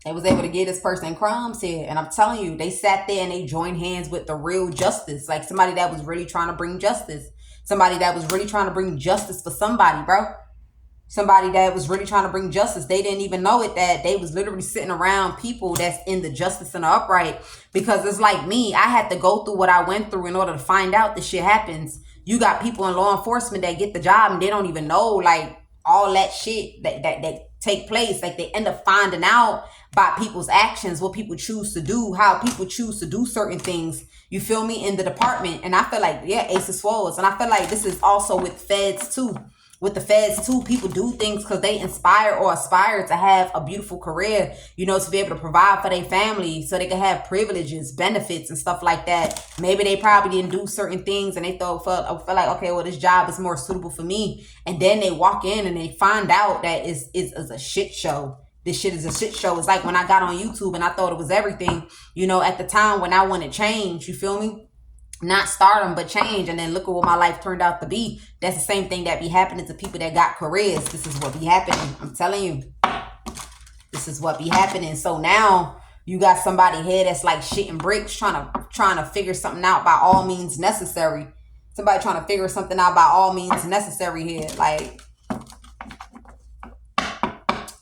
[SPEAKER 1] They was able to give this person crumbs here. And I'm telling you, they sat there and they joined hands with the real justice. Like somebody that was really trying to bring justice. Somebody that was really trying to bring justice for somebody, bro. Somebody that was really trying to bring justice. They didn't even know it, that they was literally sitting around people that's in the justice and the upright. Because it's like me. I had to go through what I went through in order to find out this shit happens. You got people in law enforcement that get the job and they don't even know, like, all that shit that take place. Like, they end up finding out by people's actions, what people choose to do, how people choose to do certain things. You feel me? In the department. And I feel like, yeah, Ace of Swords. And I feel like this is also with feds too. With the feds too, people do things because they inspire or aspire to have a beautiful career, you know, to be able to provide for their family so they can have privileges, benefits, and stuff like that. Maybe they probably didn't do certain things and they felt like, okay, well, this job is more suitable for me. And then they walk in and they find out that it's a shit show. This shit is a shit show. It's like when I got on YouTube and I thought it was everything, you know, at the time when I wanted change, you feel me? Not stardom, but change. And then look at what my life turned out to be. That's the same thing that be happening to people that got careers. This is what be happening. I'm telling you. This is what be happening. So now you got somebody here that's like shitting bricks, trying to figure something out by all means necessary. Somebody trying to figure something out by all means necessary here. Like,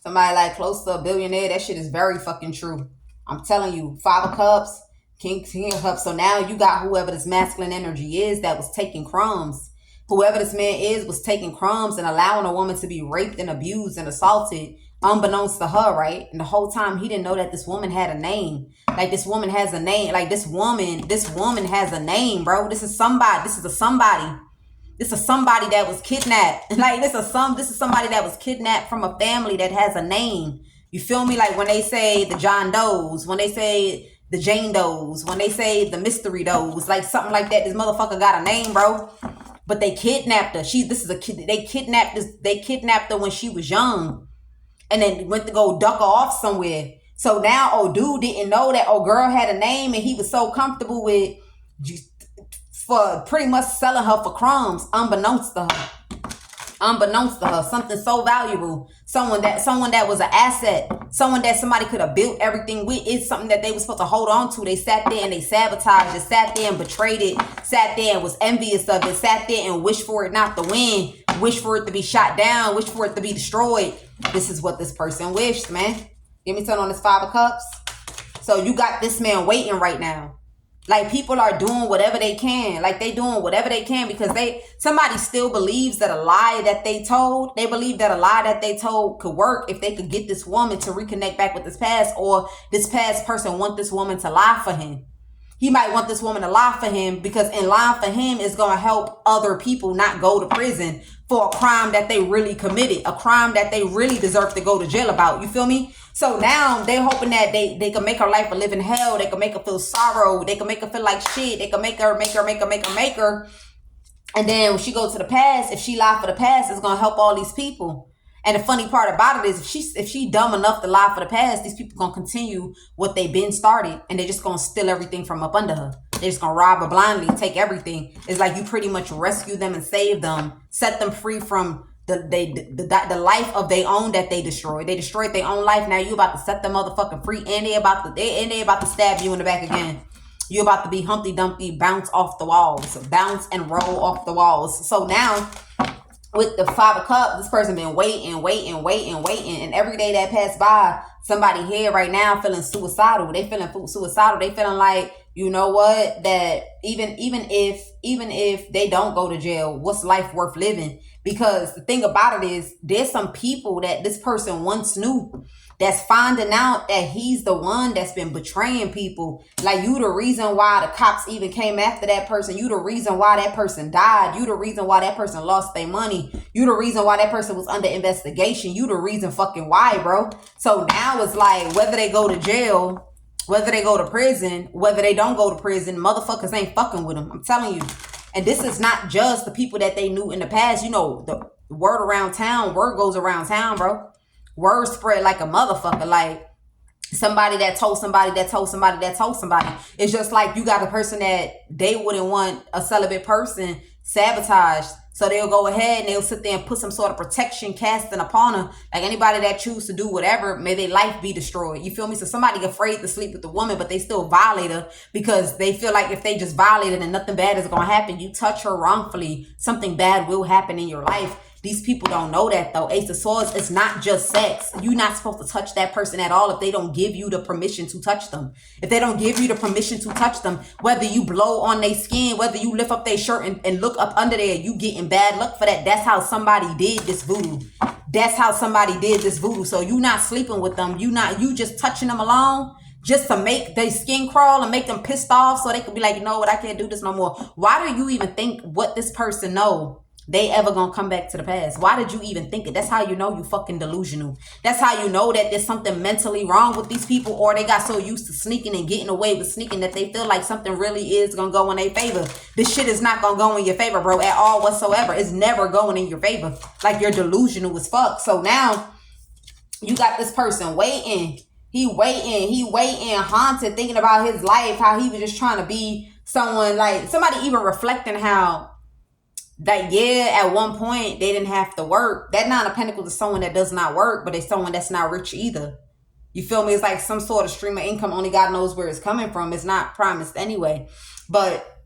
[SPEAKER 1] somebody like close to a billionaire. That shit is very fucking true. I'm telling you. 5 of Cups. King of Cups. So now you got whoever this masculine energy is that was taking crumbs. Whoever this man is was taking crumbs and allowing a woman to be raped and abused and assaulted unbeknownst to her, right? And the whole time he didn't know that this woman had a name. Like, this woman has a name. Like, this woman has a name, bro. This is somebody. This is a somebody. This is somebody that was kidnapped. Like this is somebody that was kidnapped from a family that has a name. You feel me? Like when they say the John Does, when they say the Jane Does, when they say the Mystery Does, like something like that. This motherfucker got a name, bro. But they kidnapped her. This is a kid. They kidnapped her when she was young, and then went to go duck her off somewhere. So now, oh, dude didn't know that oh girl had a name, and he was so comfortable with for pretty much selling her for crumbs, unbeknownst to her. Something so valuable, someone that was an asset, someone that somebody could have built everything with. It's something that they were supposed to hold on to. They sat there and they sabotaged it, sat there and betrayed it, sat there and was envious of it, sat there and wished for it not to win, wished for it to be shot down, wished for it to be destroyed. This is what this person wished, man. Give me something on this 5 of Cups. So you got this man waiting right now. Like people are doing whatever they can. Like they doing whatever they can because somebody still believes that a lie that they told, they believe that a lie that they told could work if they could get this woman to reconnect back with this past, or this past person want this woman to lie for him. He might want this woman to lie for him because in lying for him is going to help other people not go to prison for a crime that they really committed, a crime that they really deserve to go to jail about. You feel me? So now they're hoping that they can make her life a living hell. They can make her feel sorrow. They can make her feel like shit. They can make her. And then when she goes to the past, if she lie for the past, it's going to help all these people. And the funny part about it is if she dumb enough to lie for the past, these people going to continue what they've been started, and they're just going to steal everything from up under her. They're just going to rob her blindly, take everything. It's like you pretty much rescue them and save them, set them free from the life of their own that they destroyed. They destroyed their own life. Now you about to set them motherfucking free, and they about to stab you in the back again. You're about to be Humpty Dumpty, bounce off the walls, bounce and roll off the walls. So now, with the 5 of Cups, this person been waiting. And every day that passed by, somebody here right now feeling suicidal. They feeling suicidal. They feeling like, you know what, that even if they don't go to jail, what's life worth living? Because the thing about it is, there's some people that this person once knew that's finding out that he's the one that's been betraying people. Like, you the reason why the cops even came after that person. You the reason why that person died. You the reason why that person lost their money. You the reason why that person was under investigation. You the reason fucking why, bro. So now it's like, whether they go to jail, whether they go to prison, whether they don't go to prison, motherfuckers ain't fucking with them. I'm telling you. And this is not just the people that they knew in the past. You know, the word around town, word goes around town, bro. Word spread like a motherfucker. Like somebody that told somebody that told somebody that told somebody. It's just like you got a person that they wouldn't want a celibate person sabotaged. So they'll go ahead and they'll sit there and put some sort of protection casting upon her. Like anybody that choose to do whatever, may their life be destroyed. You feel me? So somebody afraid to sleep with the woman, but they still violate her because they feel like if they just violate her, then nothing bad is going to happen. You touch her wrongfully, something bad will happen in your life. These people don't know that though. Ace of Swords, it's not just sex. You're not supposed to touch that person at all if they don't give you the permission to touch them. If they don't give you the permission to touch them, whether you blow on their skin, whether you lift up their shirt and look up under there, you getting bad luck for that. That's how somebody did this voodoo. That's how somebody did this voodoo. So you not sleeping with them. You just touching them alone just to make their skin crawl and make them pissed off so they could be like, you know what, I can't do this no more. Why do you even think what this person know they ever gonna come back to the past? Why did you even think it? That's how you know you fucking delusional. That's how you know that there's something mentally wrong with these people, or they got so used to sneaking and getting away with sneaking that they feel like something really is gonna go in their favor. This shit is not gonna go in your favor, bro, at all whatsoever. It's never going in your favor. Like, you're delusional as fuck. So now you got this person waiting. He waiting, haunted, thinking about his life, how he was just trying to be someone, like somebody even reflecting how that, yeah, at one point they didn't have to work. That Nine of Pentacles is someone that does not work, but it's someone that's not rich either. You feel me? It's like some sort of stream of income. Only God knows where it's coming from. It's not promised anyway. But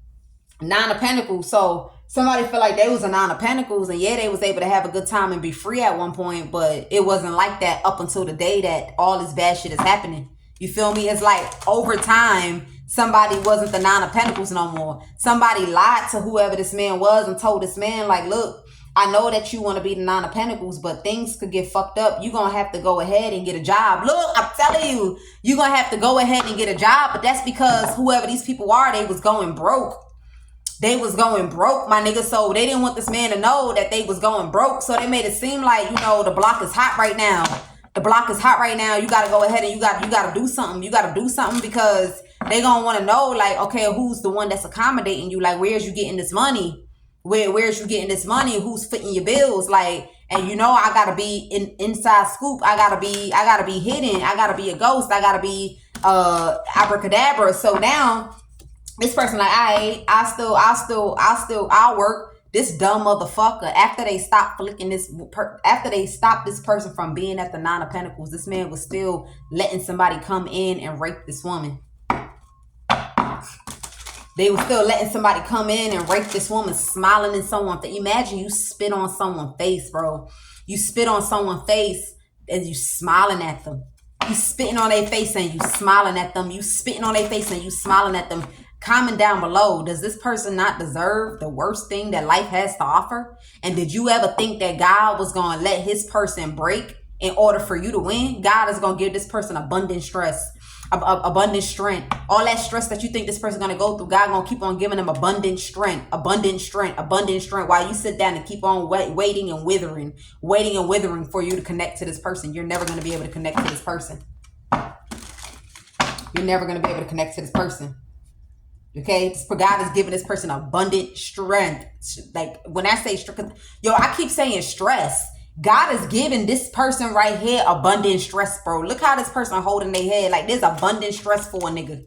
[SPEAKER 1] Nine of Pentacles. So somebody feel like they was a Nine of Pentacles, and yeah, they was able to have a good time and be free at one point, but it wasn't like that up until the day that all this bad shit is happening. You feel me? It's like over time, somebody wasn't the Nine of Pentacles no more. Somebody lied to whoever this man was and told this man, like, look, I know that you want to be the Nine of Pentacles, but things could get fucked up. You're going to have to go ahead and get a job. Look, I'm telling you, you're going to have to go ahead and get a job. But that's because whoever these people are, they was going broke. they was going broke, my nigga. So they didn't want this man to know that they was going broke. So they made it seem like, you know, the block is hot right now. The block is hot right now. You got to go ahead and you got to do something. You got to do something because they going to want to know, like, okay, who's the one that's accommodating you? Like, where's you getting this money? Where's you getting this money? Who's fitting your bills? Like, and you know, I got to be inside scoop. I got to be hidden. I got to be a ghost. I got to be abracadabra. So now this person like, I'll work. This dumb motherfucker, after they stopped flicking this, after they stopped this person from being at the Nine of Pentacles, this man was still letting somebody come in and rape this woman. They were still letting somebody come in and rape this woman, smiling in someone's face. Imagine you spit on someone's face, bro. You spit on someone's face and you smiling at them. You spitting on their face and you smiling at them. You spitting on their face and you smiling at them. Comment down below, does this person not deserve the worst thing that life has to offer? And did you ever think that God was going to let his person break in order for you to win? God is going to give this person abundant stress, abundant strength. All that stress that you think this person is going to go through, God going to keep on giving them abundant strength, abundant strength, abundant strength. While you sit down and keep on waiting and withering for you to connect to this person. You're never going to be able to connect to this person. You're never going to be able to connect to this person. Okay, God is giving this person abundant strength. Like when I say strength, yo, I keep saying stress. God is giving this person right here abundant stress, bro. Look how this person holding their head. Like there's abundant stress for a nigga.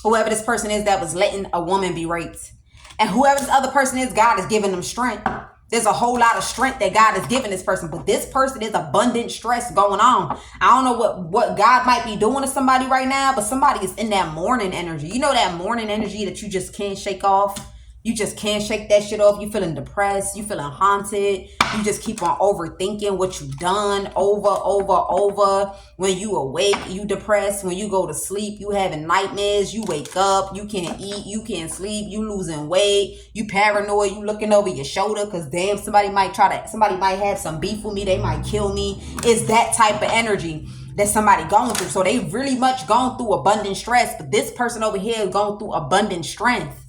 [SPEAKER 1] Whoever this person is that was letting a woman be raped. And whoever this other person is, God is giving them strength. There's a whole lot of strength that God is giving this person. But this person is abundant stress going on. I don't know what God might be doing to somebody right now, but somebody is in that mourning energy. You know that mourning energy that you just can't shake off? You just can't shake that shit off. You feeling depressed. You feeling haunted. You just keep on overthinking what you've done over. When you awake, you depressed. When you go to sleep, you having nightmares. You wake up, you can't eat, you can't sleep, you losing weight, you paranoid, you looking over your shoulder because damn, somebody might have some beef with me. They might kill me. It's that type of energy that somebody going through. So they really much gone through abundant stress. But this person over here is going through abundant strength.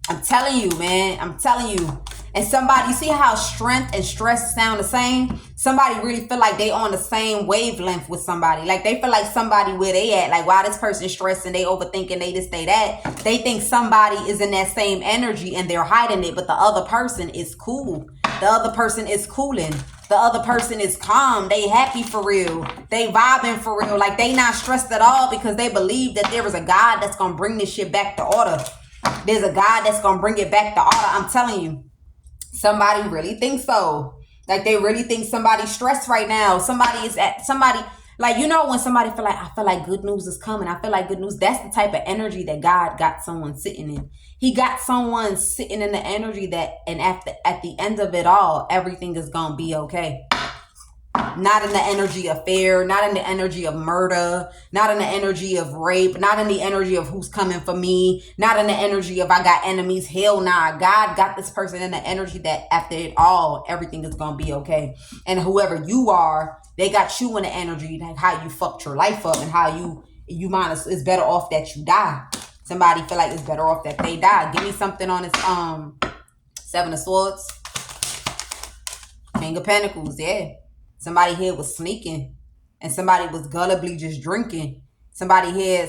[SPEAKER 1] I'm telling you, man. I'm telling you. And somebody, you see how strength and stress sound the same? Somebody really feel like they on the same wavelength with somebody. Like they feel like somebody where they at. Like while this person stressing, they overthinking, they this, they that. They think somebody is in that same energy and they're hiding it. But the other person is cool. The other person is cooling. The other person is calm. They happy for real. They vibing for real. Like they not stressed at all because they believe that there is a God that's going to bring this shit back to order. There's a God that's going to bring it back to order. I'm telling you, somebody really thinks so. Like they really think somebody's stressed right now. Somebody, like, you know, when somebody I feel like good news is coming. I feel like good news. That's the type of energy that God got someone sitting in. He got someone sitting in the energy that, and at the end of it all, everything is going to be okay. Not in the energy of fear, not in the energy of murder, not in the energy of rape, not in the energy of who's coming for me, not in the energy of I got enemies. Hell nah. God got this person in the energy that after it all, everything is going to be okay. And whoever you are, they got you in the energy, like how you fucked your life up and how you mind it's better off that you die. Somebody feel like it's better off that they die. Give me something on this Seven of Swords. King of Pentacles, yeah. Somebody here was sneaking and somebody was gullibly just drinking. Somebody here,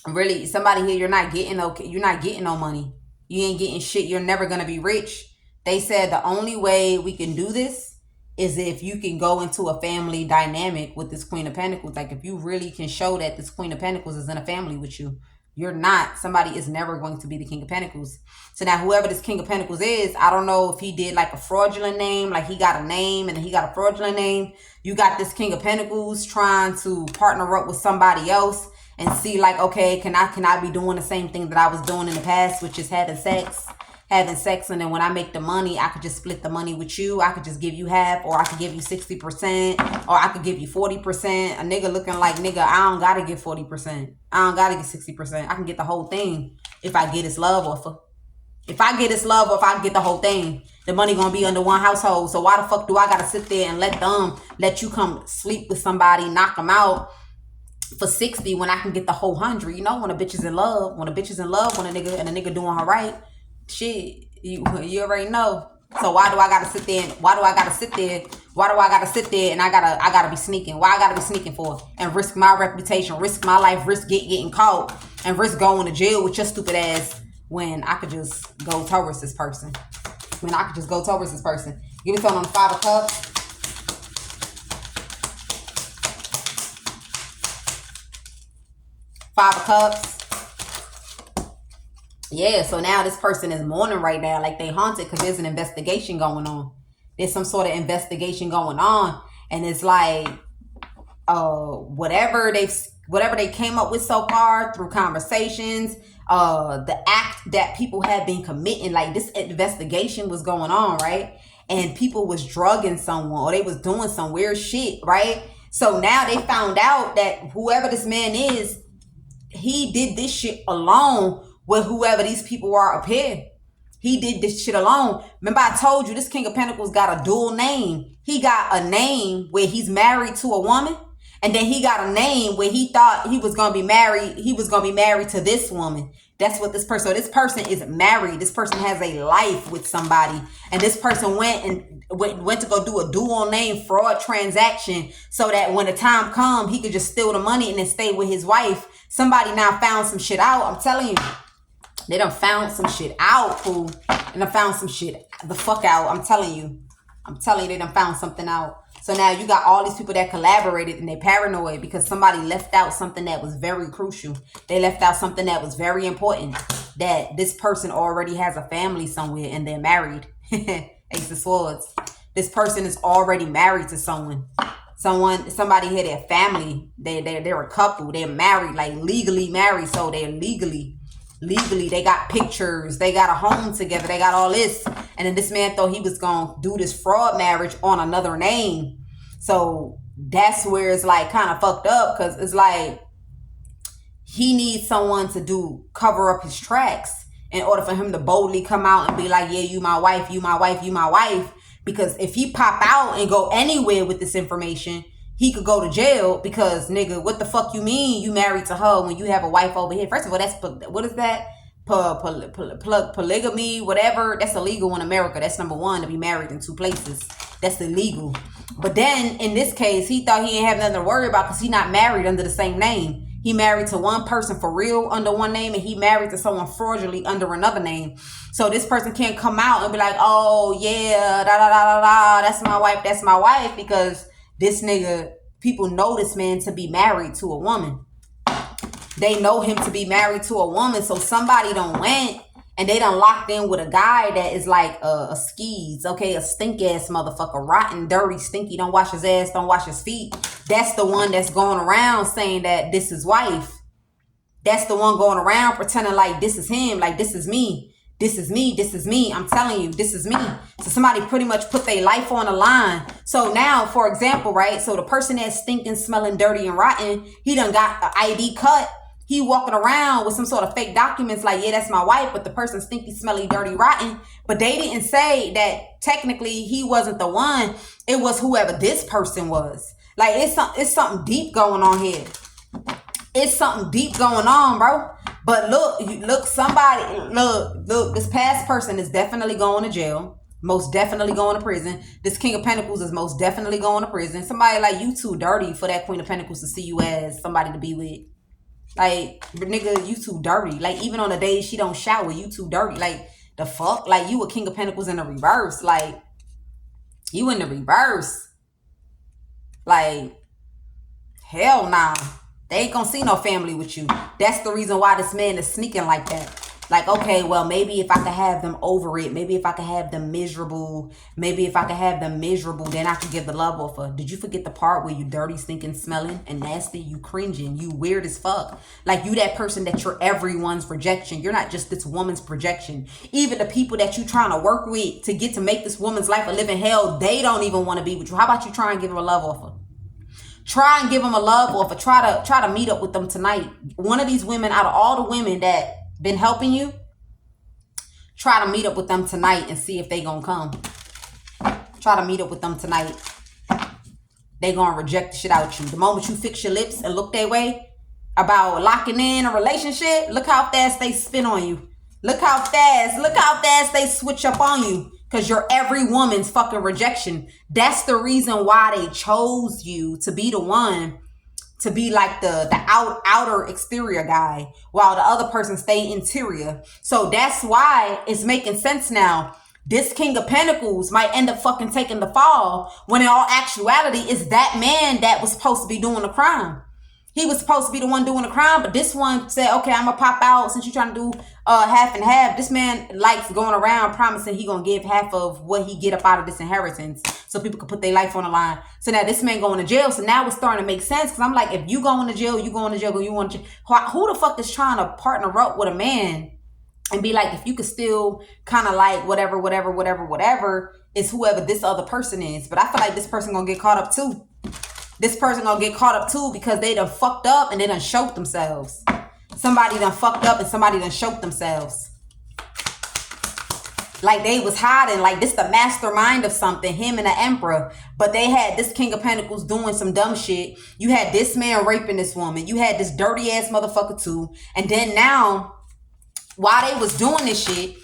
[SPEAKER 1] you're not getting no money. You ain't getting shit. You're never going to be rich. They said the only way we can do this is if you can go into a family dynamic with this Queen of Pentacles. Like if you really can show that this Queen of Pentacles is in a family with you. You're not. Somebody is never going to be the King of Pentacles. So now whoever this King of Pentacles is, I don't know if he did like a fraudulent name, like he got a name and then he got a fraudulent name. You got this King of Pentacles trying to partner up with somebody else and see like, okay, can I be doing the same thing that I was doing in the past, which is having sex. And then when I make the money, I could just split the money with you. I could just give you half, or I could give you 60%, or I could give you 40%. A nigga looking like, nigga, I don't gotta give 40%. I don't gotta get 60%. I can get the whole thing if I get his love offer. If I get his love offer, I can get the whole thing. The money gonna be under one household. So why the fuck do I gotta sit there and let you come sleep with somebody, knock them out, for 60 when I can get the whole 100. You know, when a bitch is in love, when a nigga doing her right, shit, you already know. So why do I gotta sit there? Why do I gotta sit there and I gotta be sneaking? Why I gotta be sneaking for? And risk my reputation, risk my life, risk getting caught, and risk going to jail with your stupid ass when I could just go towards this person. Give me something on the 5 of Cups. Five of Cups. Yeah, so now this person is mourning right now, like they haunted, because there's an investigation going on. There's some sort of investigation going on, and it's like whatever they came up with so far through conversations, the act that people have been committing, like this investigation was going on, right? And people was drugging someone, or they was doing some weird shit, right? So now they found out that whoever this man is, he did this shit alone with whoever these people are up here. He did this shit alone. Remember I told you this King of Pentacles got a dual name. He got a name where he's married to a woman, and then he got a name where he thought he was going to be married. He was going to be married to this woman. That's what this person, so this person is married. This person has a life with somebody. And this person went to go do a dual name fraud transaction so that when the time comes, he could just steal the money and then stay with his wife. Somebody now found some shit out. I'm telling you. They done found some shit out, fool. And done found some shit the fuck out. I'm telling you, they done found something out. So now you got all these people that collaborated and they paranoid because somebody left out something that was very crucial. They left out something that was very important. That this person already has a family somewhere and they're married. Ace of Swords. This person is already married to someone. Somebody here, their family. They're a couple. They're married, like legally married. So they're legally, they got pictures, they got a home together, they got all this. And then this man thought he was gonna do this fraud marriage on another name. So that's where it's like kind of fucked up, because it's like he needs someone to cover up his tracks in order for him to boldly come out and be like, yeah, you my wife, you my wife, you my wife. Because if he pop out and go anywhere with this information, he could go to jail, because nigga, what the fuck you mean you married to her when you have a wife over here? First of all, that's, what is that? Polygamy, whatever. That's illegal in America. That's number one, to be married in 2 places. That's illegal. But then in this case, he thought he ain't have nothing to worry about because he not married under the same name. He married to one person for real under one name, and he married to someone fraudulently under another name. So this person can't come out and be like, oh yeah, that's my wife, because this nigga, people know this man to be married to a woman. They know him to be married to a woman. So somebody done went and they done locked in with a guy that is like a skis, okay? A stink ass motherfucker, rotten, dirty, stinky, don't wash his ass, don't wash his feet. That's the one that's going around saying that this is wife. That's the one going around pretending like this is him, like this is me. This is me. This is me. I'm telling you, this is me. So somebody pretty much put their life on the line. So now, for example, right? So the person that's stinking, smelling, dirty, and rotten, he done got an ID cut. He walking around with some sort of fake documents like, yeah, that's my wife, but the person stinky, smelly, dirty, rotten. But they didn't say that technically he wasn't the one. It was whoever this person was. Like, it's something deep going on here. It's something deep going on, bro. But look, this past person is definitely going to jail. Most definitely going to prison. This King of Pentacles is most definitely going to prison. Somebody like, you too dirty for that Queen of Pentacles to see you as somebody to be with. Like, nigga, you too dirty. Like, even on the days she don't shower, you too dirty. Like, the fuck? Like, you a King of Pentacles in the reverse. Like, you in the reverse. Like, hell nah. They ain't gonna see no family with you. That's the reason why this man is sneaking like that. Like, okay, well, maybe if I could have them over it, maybe if I could have them miserable, then I could give the love offer. Did you forget the part where you dirty, stinking, smelling, and nasty? You cringing, you weird as fuck. Like, you that person that you're everyone's projection. You're not just this woman's projection. Even the people that you trying to work with to get to make this woman's life a living hell, they don't even want to be with you. How about you try and give her a love offer? Try and give them a love offer. Try to meet up with them tonight. One of these women, out of all the women that been helping you, try to meet up with them tonight and see if they gonna come. Try to meet up with them tonight. they gonna reject the shit out you. The moment you fix your lips and look their way about locking in a relationship, look how fast they spin on you. Look how fast they switch up on you. Because you're every woman's fucking rejection. That's the reason why they chose you to be the one to be like the outer exterior guy while the other person stay interior. So that's why it's making sense now. This King of Pentacles might end up fucking taking the fall when in all actuality it's that man that was supposed to be doing the crime. He was supposed to be the one doing the crime, but this one said, okay, I'm gonna pop out since you're trying to do half and half. This man likes going around promising he gonna give half of what he get up out of this inheritance so people can put their life on the line. So now this man going to jail. So now it's starting to make sense because I'm like, if you going to jail, you going to jail, you want to jail. Who the fuck is trying to partner up with a man and be like, if you could still kind of like whatever, is whoever this other person is. But I feel like this person gonna get caught up too. This person gonna get caught up too because they done fucked up and they done choked themselves. Somebody done fucked up and somebody done choked themselves. Like they was hiding, like this the mastermind of something, him and the Emperor. But they had this King of Pentacles doing some dumb shit. You had this man raping this woman. You had this dirty ass motherfucker too. And then now, while they was doing this shit,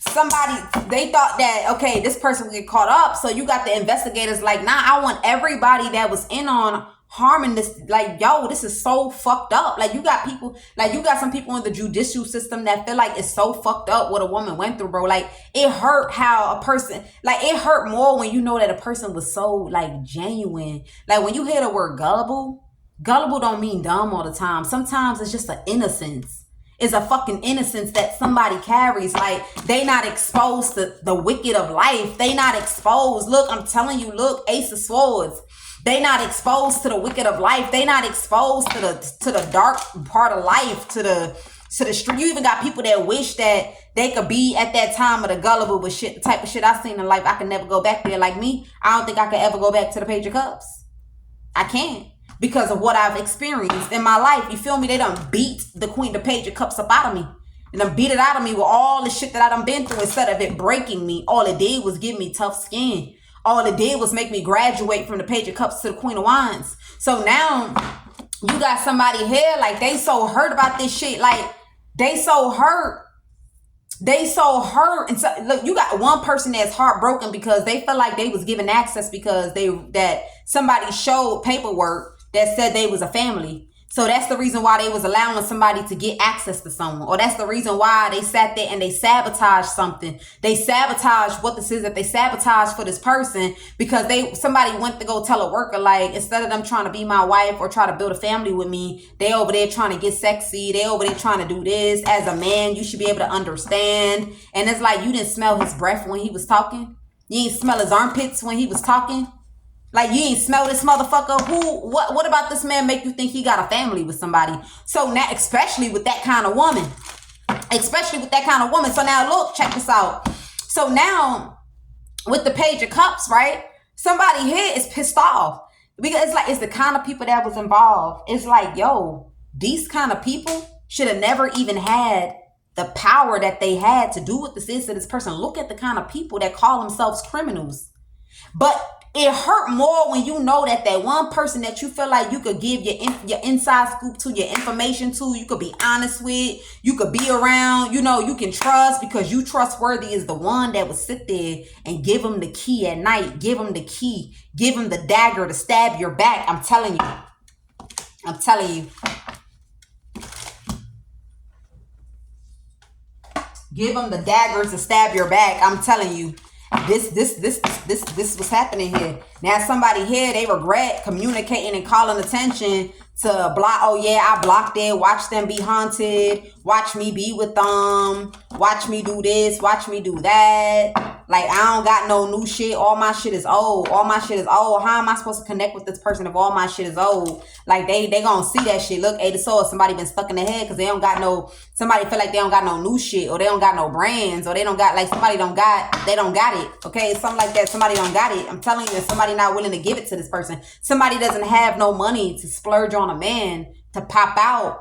[SPEAKER 1] they thought that, okay, this person would get caught up. So you got the investigators like, nah, I want everybody that was in on harming this. Like, yo, this is so fucked up. Like you got people, like you got some people in the judicial system that feel like it's so fucked up what a woman went through, bro. Like it hurt how a person, like it hurt more when you know that a person was so like genuine. Like when you hear the word gullible don't mean dumb all the time. Sometimes it's just an innocence. Is a fucking innocence that somebody carries. Like they not exposed to the wicked of life. They not exposed. Look, I'm telling you, look, Ace of Swords. They not exposed to the wicked of life. They not exposed to the dark part of life, to the street. You even got people that wish that they could be at that time of the gullible, but shit, the type of shit I seen in life, I can never go back there. Like me, I don't think I could ever go back to the Page of Cups. I can't. Because of what I've experienced in my life. You feel me? They done beat the Page of Cups up out of me. And done beat it out of me with all the shit that I done been through. Instead of it breaking me, all it did was give me tough skin. All it did was make me graduate from the Page of Cups to the Queen of Wands. So now you got somebody here, like they so hurt about this shit. Like they so hurt. And so look, you got one person that's heartbroken because they felt like they was given access because that somebody showed paperwork that said they was a family. So that's the reason why they was allowing somebody to get access to someone. Or that's the reason why they sat there and they sabotaged something. They sabotaged what this is that they sabotaged for this person because somebody went to go tell a worker, like, instead of them trying to be my wife or try to build a family with me, they over there trying to get sexy. They over there trying to do this. As a man, you should be able to understand. And it's like, you didn't smell his breath when he was talking. You didn't smell his armpits when he was talking. Like, you ain't smell this motherfucker. What about this man make you think he got a family with somebody? So now, especially with that kind of woman. So now look, check this out. So now with the Page of Cups, right? Somebody here is pissed off because it's the kind of people that was involved. It's like, yo, these kind of people should have never even had the power that they had to do what this is to this person. Look at the kind of people that call themselves criminals. But it hurt more when you know that one person that you feel like you could give your inside scoop to, your information to, you could be honest with, you could be around, you know, you can trust because you trustworthy is the one that would sit there and give them the key at night, give them the key, give them the dagger to stab your back. I'm telling you. Give them the daggers to stab your back. I'm telling you. This was happening here. Now somebody here, they regret communicating and calling attention to block. Oh yeah, I blocked it. Watch them be haunted. Watch me be with them. Watch me do this. Watch me do that. Like, I don't got no new shit. All my shit is old. How am I supposed to connect with this person if all my shit is old? Like, they gonna see that shit. Look, Eight of Swords, somebody been stuck in the head because somebody feel like they don't got no new shit, or they don't got no brands, or they don't got, like, they don't got it. Okay, it's something like that. Somebody don't got it. I'm telling you, somebody not willing to give it to this person. Somebody doesn't have no money to splurge on a man to pop out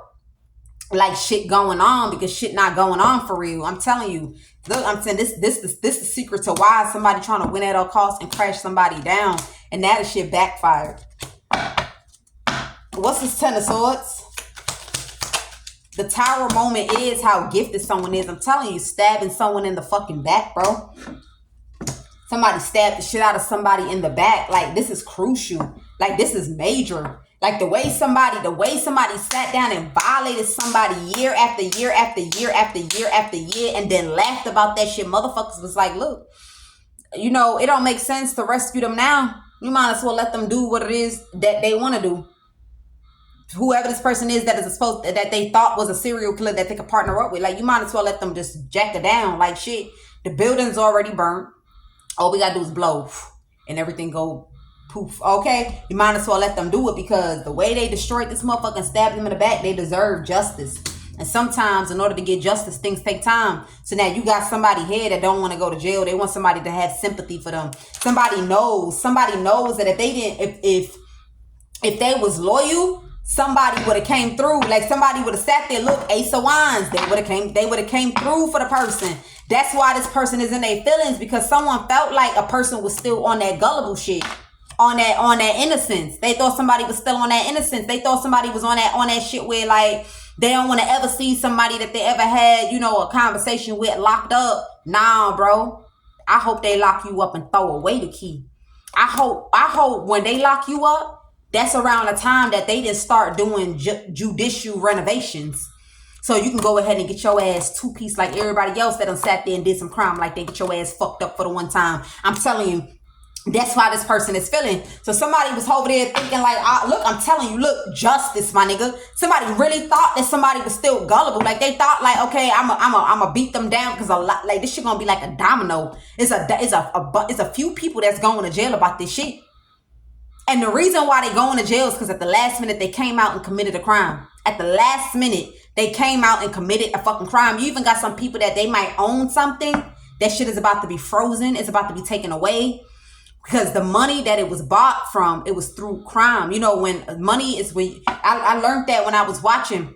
[SPEAKER 1] like shit going on because shit not going on for real. I'm telling you. Look, I'm saying this is the secret to why somebody trying to win at all costs and crash somebody down, and that is shit backfired. What's this Ten of Swords? The Tower moment is how gifted someone is. I'm telling you, stabbing someone in the fucking back, bro. Somebody stabbed the shit out of somebody in the back. Like, this is crucial. Like, this is major. Like, the way somebody sat down and violated somebody year after year after year after year after year and then laughed about that shit. Motherfuckers was like, look, you know, it don't make sense to rescue them now. You might as well let them do what it is that they want to do. Whoever this person is that they thought was a serial killer that they could partner up with, like, you might as well let them just jack it down. Like, shit, the building's already burnt. All we gotta do is blow and everything go poof. Okay, you might as well let them do it, because the way they destroyed this motherfucker and stabbed him in the back, they deserve justice. And sometimes in order to get justice, things take time. So now you got somebody here that don't want to go to jail. They want somebody to have sympathy for them. Somebody knows that if they didn't, if they was loyal, somebody would have came through. Like, somebody would have sat there, look, Ace of Wands, they would have came through for the person. That's why this person is in their feelings, because someone felt like a person was still on that gullible shit, on that innocence. They thought somebody was still on that innocence. They thought somebody was on that shit where, like, they don't want to ever see somebody that they ever had, you know, a conversation with locked up. Nah, bro. I hope they lock you up and throw away the key. I hope when they lock you up, that's around the time that they just start doing judicial renovations. So you can go ahead and get your ass two-piece like everybody else that done sat there and did some crime, like they get your ass fucked up for the one time. I'm telling you, that's why this person is feeling. So somebody was over there thinking like, look, I'm telling you, look, justice, my nigga. Somebody really thought that somebody was still gullible. Like, they thought like, okay, I'm a beat them down, because a lot, like, this shit gonna be like a domino. It's a few people that's going to jail about this shit. And the reason why they going to jail is because at the last minute they came out and committed a crime. At the last minute they came out and committed a fucking crime. You even got some people that they might own something. That shit is about to be frozen. It's about to be taken away. Because the money that it was bought from, it was through crime. You know, when money is, I learned that when I was watching,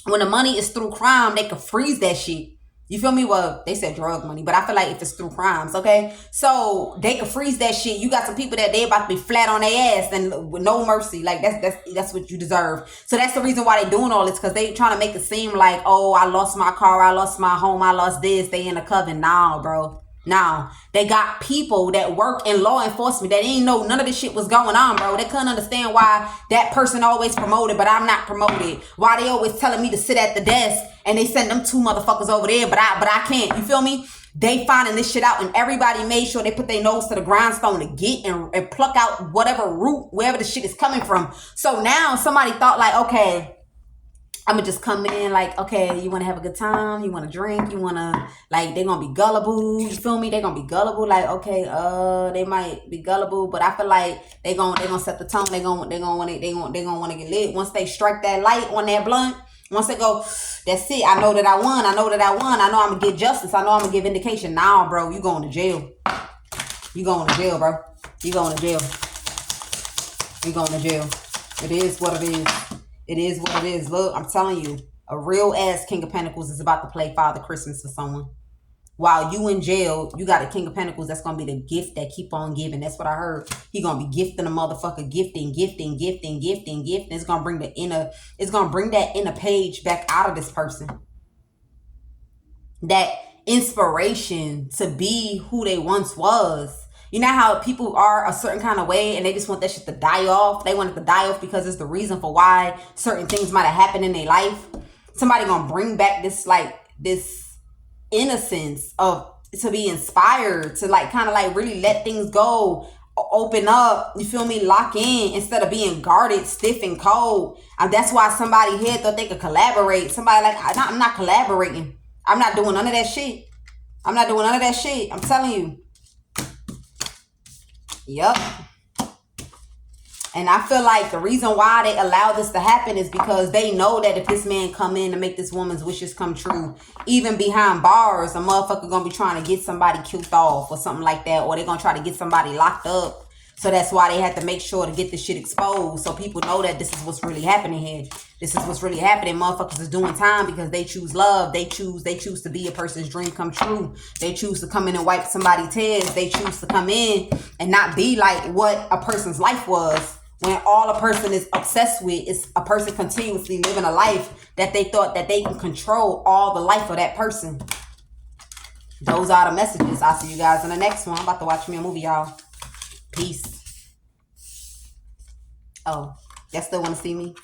[SPEAKER 1] when the money is through crime, they could freeze that shit. You feel me? Well, they said drug money, but I feel like if it's through crimes, okay? So they could freeze that shit. You got some people that they about to be flat on their ass and with no mercy. Like, that's what you deserve. So that's the reason why they doing all this, because they trying to make it seem like, oh, I lost my car, I lost my home, I lost this, they in a coven. Nah, bro. Now, they got people that work in law enforcement that didn't know none of this shit was going on, bro. They couldn't understand why that person always promoted, but I'm not promoted. Why they always telling me to sit at the desk and they send them two motherfuckers over there, but I can't. You feel me? They finding this shit out, and everybody made sure they put their nose to the grindstone to get and pluck out whatever root, wherever the shit is coming from. So now somebody thought like, okay, I'm gonna just come in like, okay, you want to have a good time, you want to drink, you want to, like, they're gonna be gullible, you feel me? They're gonna be gullible, like, okay, they might be gullible, but I feel like they gonna set the tone. They gonna want to get lit. Once they strike that light on that blunt, once they go, that's it, I know that I won, I know I'm gonna get justice, I know I'm gonna give vindication. Nah, bro, you going to jail. You going to jail, bro. You going to jail. You going to jail. It is what it is. It is what it is. Look, I'm telling you, a real ass King of Pentacles is about to play Father Christmas for someone. While you in jail, you got a King of Pentacles that's going to be the gift that keep on giving. That's what I heard. He going to be gifting a motherfucker, gifting. It's going to bring that inner page back out of this person. That inspiration to be who they once was. You know how people are a certain kind of way and they just want that shit to die off? They want it to die off because it's the reason for why certain things might have happened in their life. Somebody gonna bring back this, like, this innocence of, to be inspired, to like kind of like really let things go, open up, you feel me, lock in, instead of being guarded, stiff and cold. And that's why somebody here thought they could collaborate. Somebody like, I'm not collaborating. I'm not doing none of that shit. I'm not doing none of that shit. I'm telling you. Yep. And I feel like the reason why they allow this to happen is because they know that if this man come in and make this woman's wishes come true, even behind bars, a motherfucker gonna be trying to get somebody killed off or something like that, or they're gonna try to get somebody locked up. So that's why they had to make sure to get this shit exposed, so people know that this is what's really happening here. This is what's really happening. Motherfuckers is doing time because they choose love. They choose to be a person's dream come true. They choose to come in and wipe somebody's tears. They choose to come in and not be like what a person's life was When all a person is obsessed with is a person continuously living a life that they thought that they can control all the life of that person. Those are the messages. I'll see you guys in the next one. I'm about to watch me a movie, y'all. Peace. Oh, y'all still want to see me?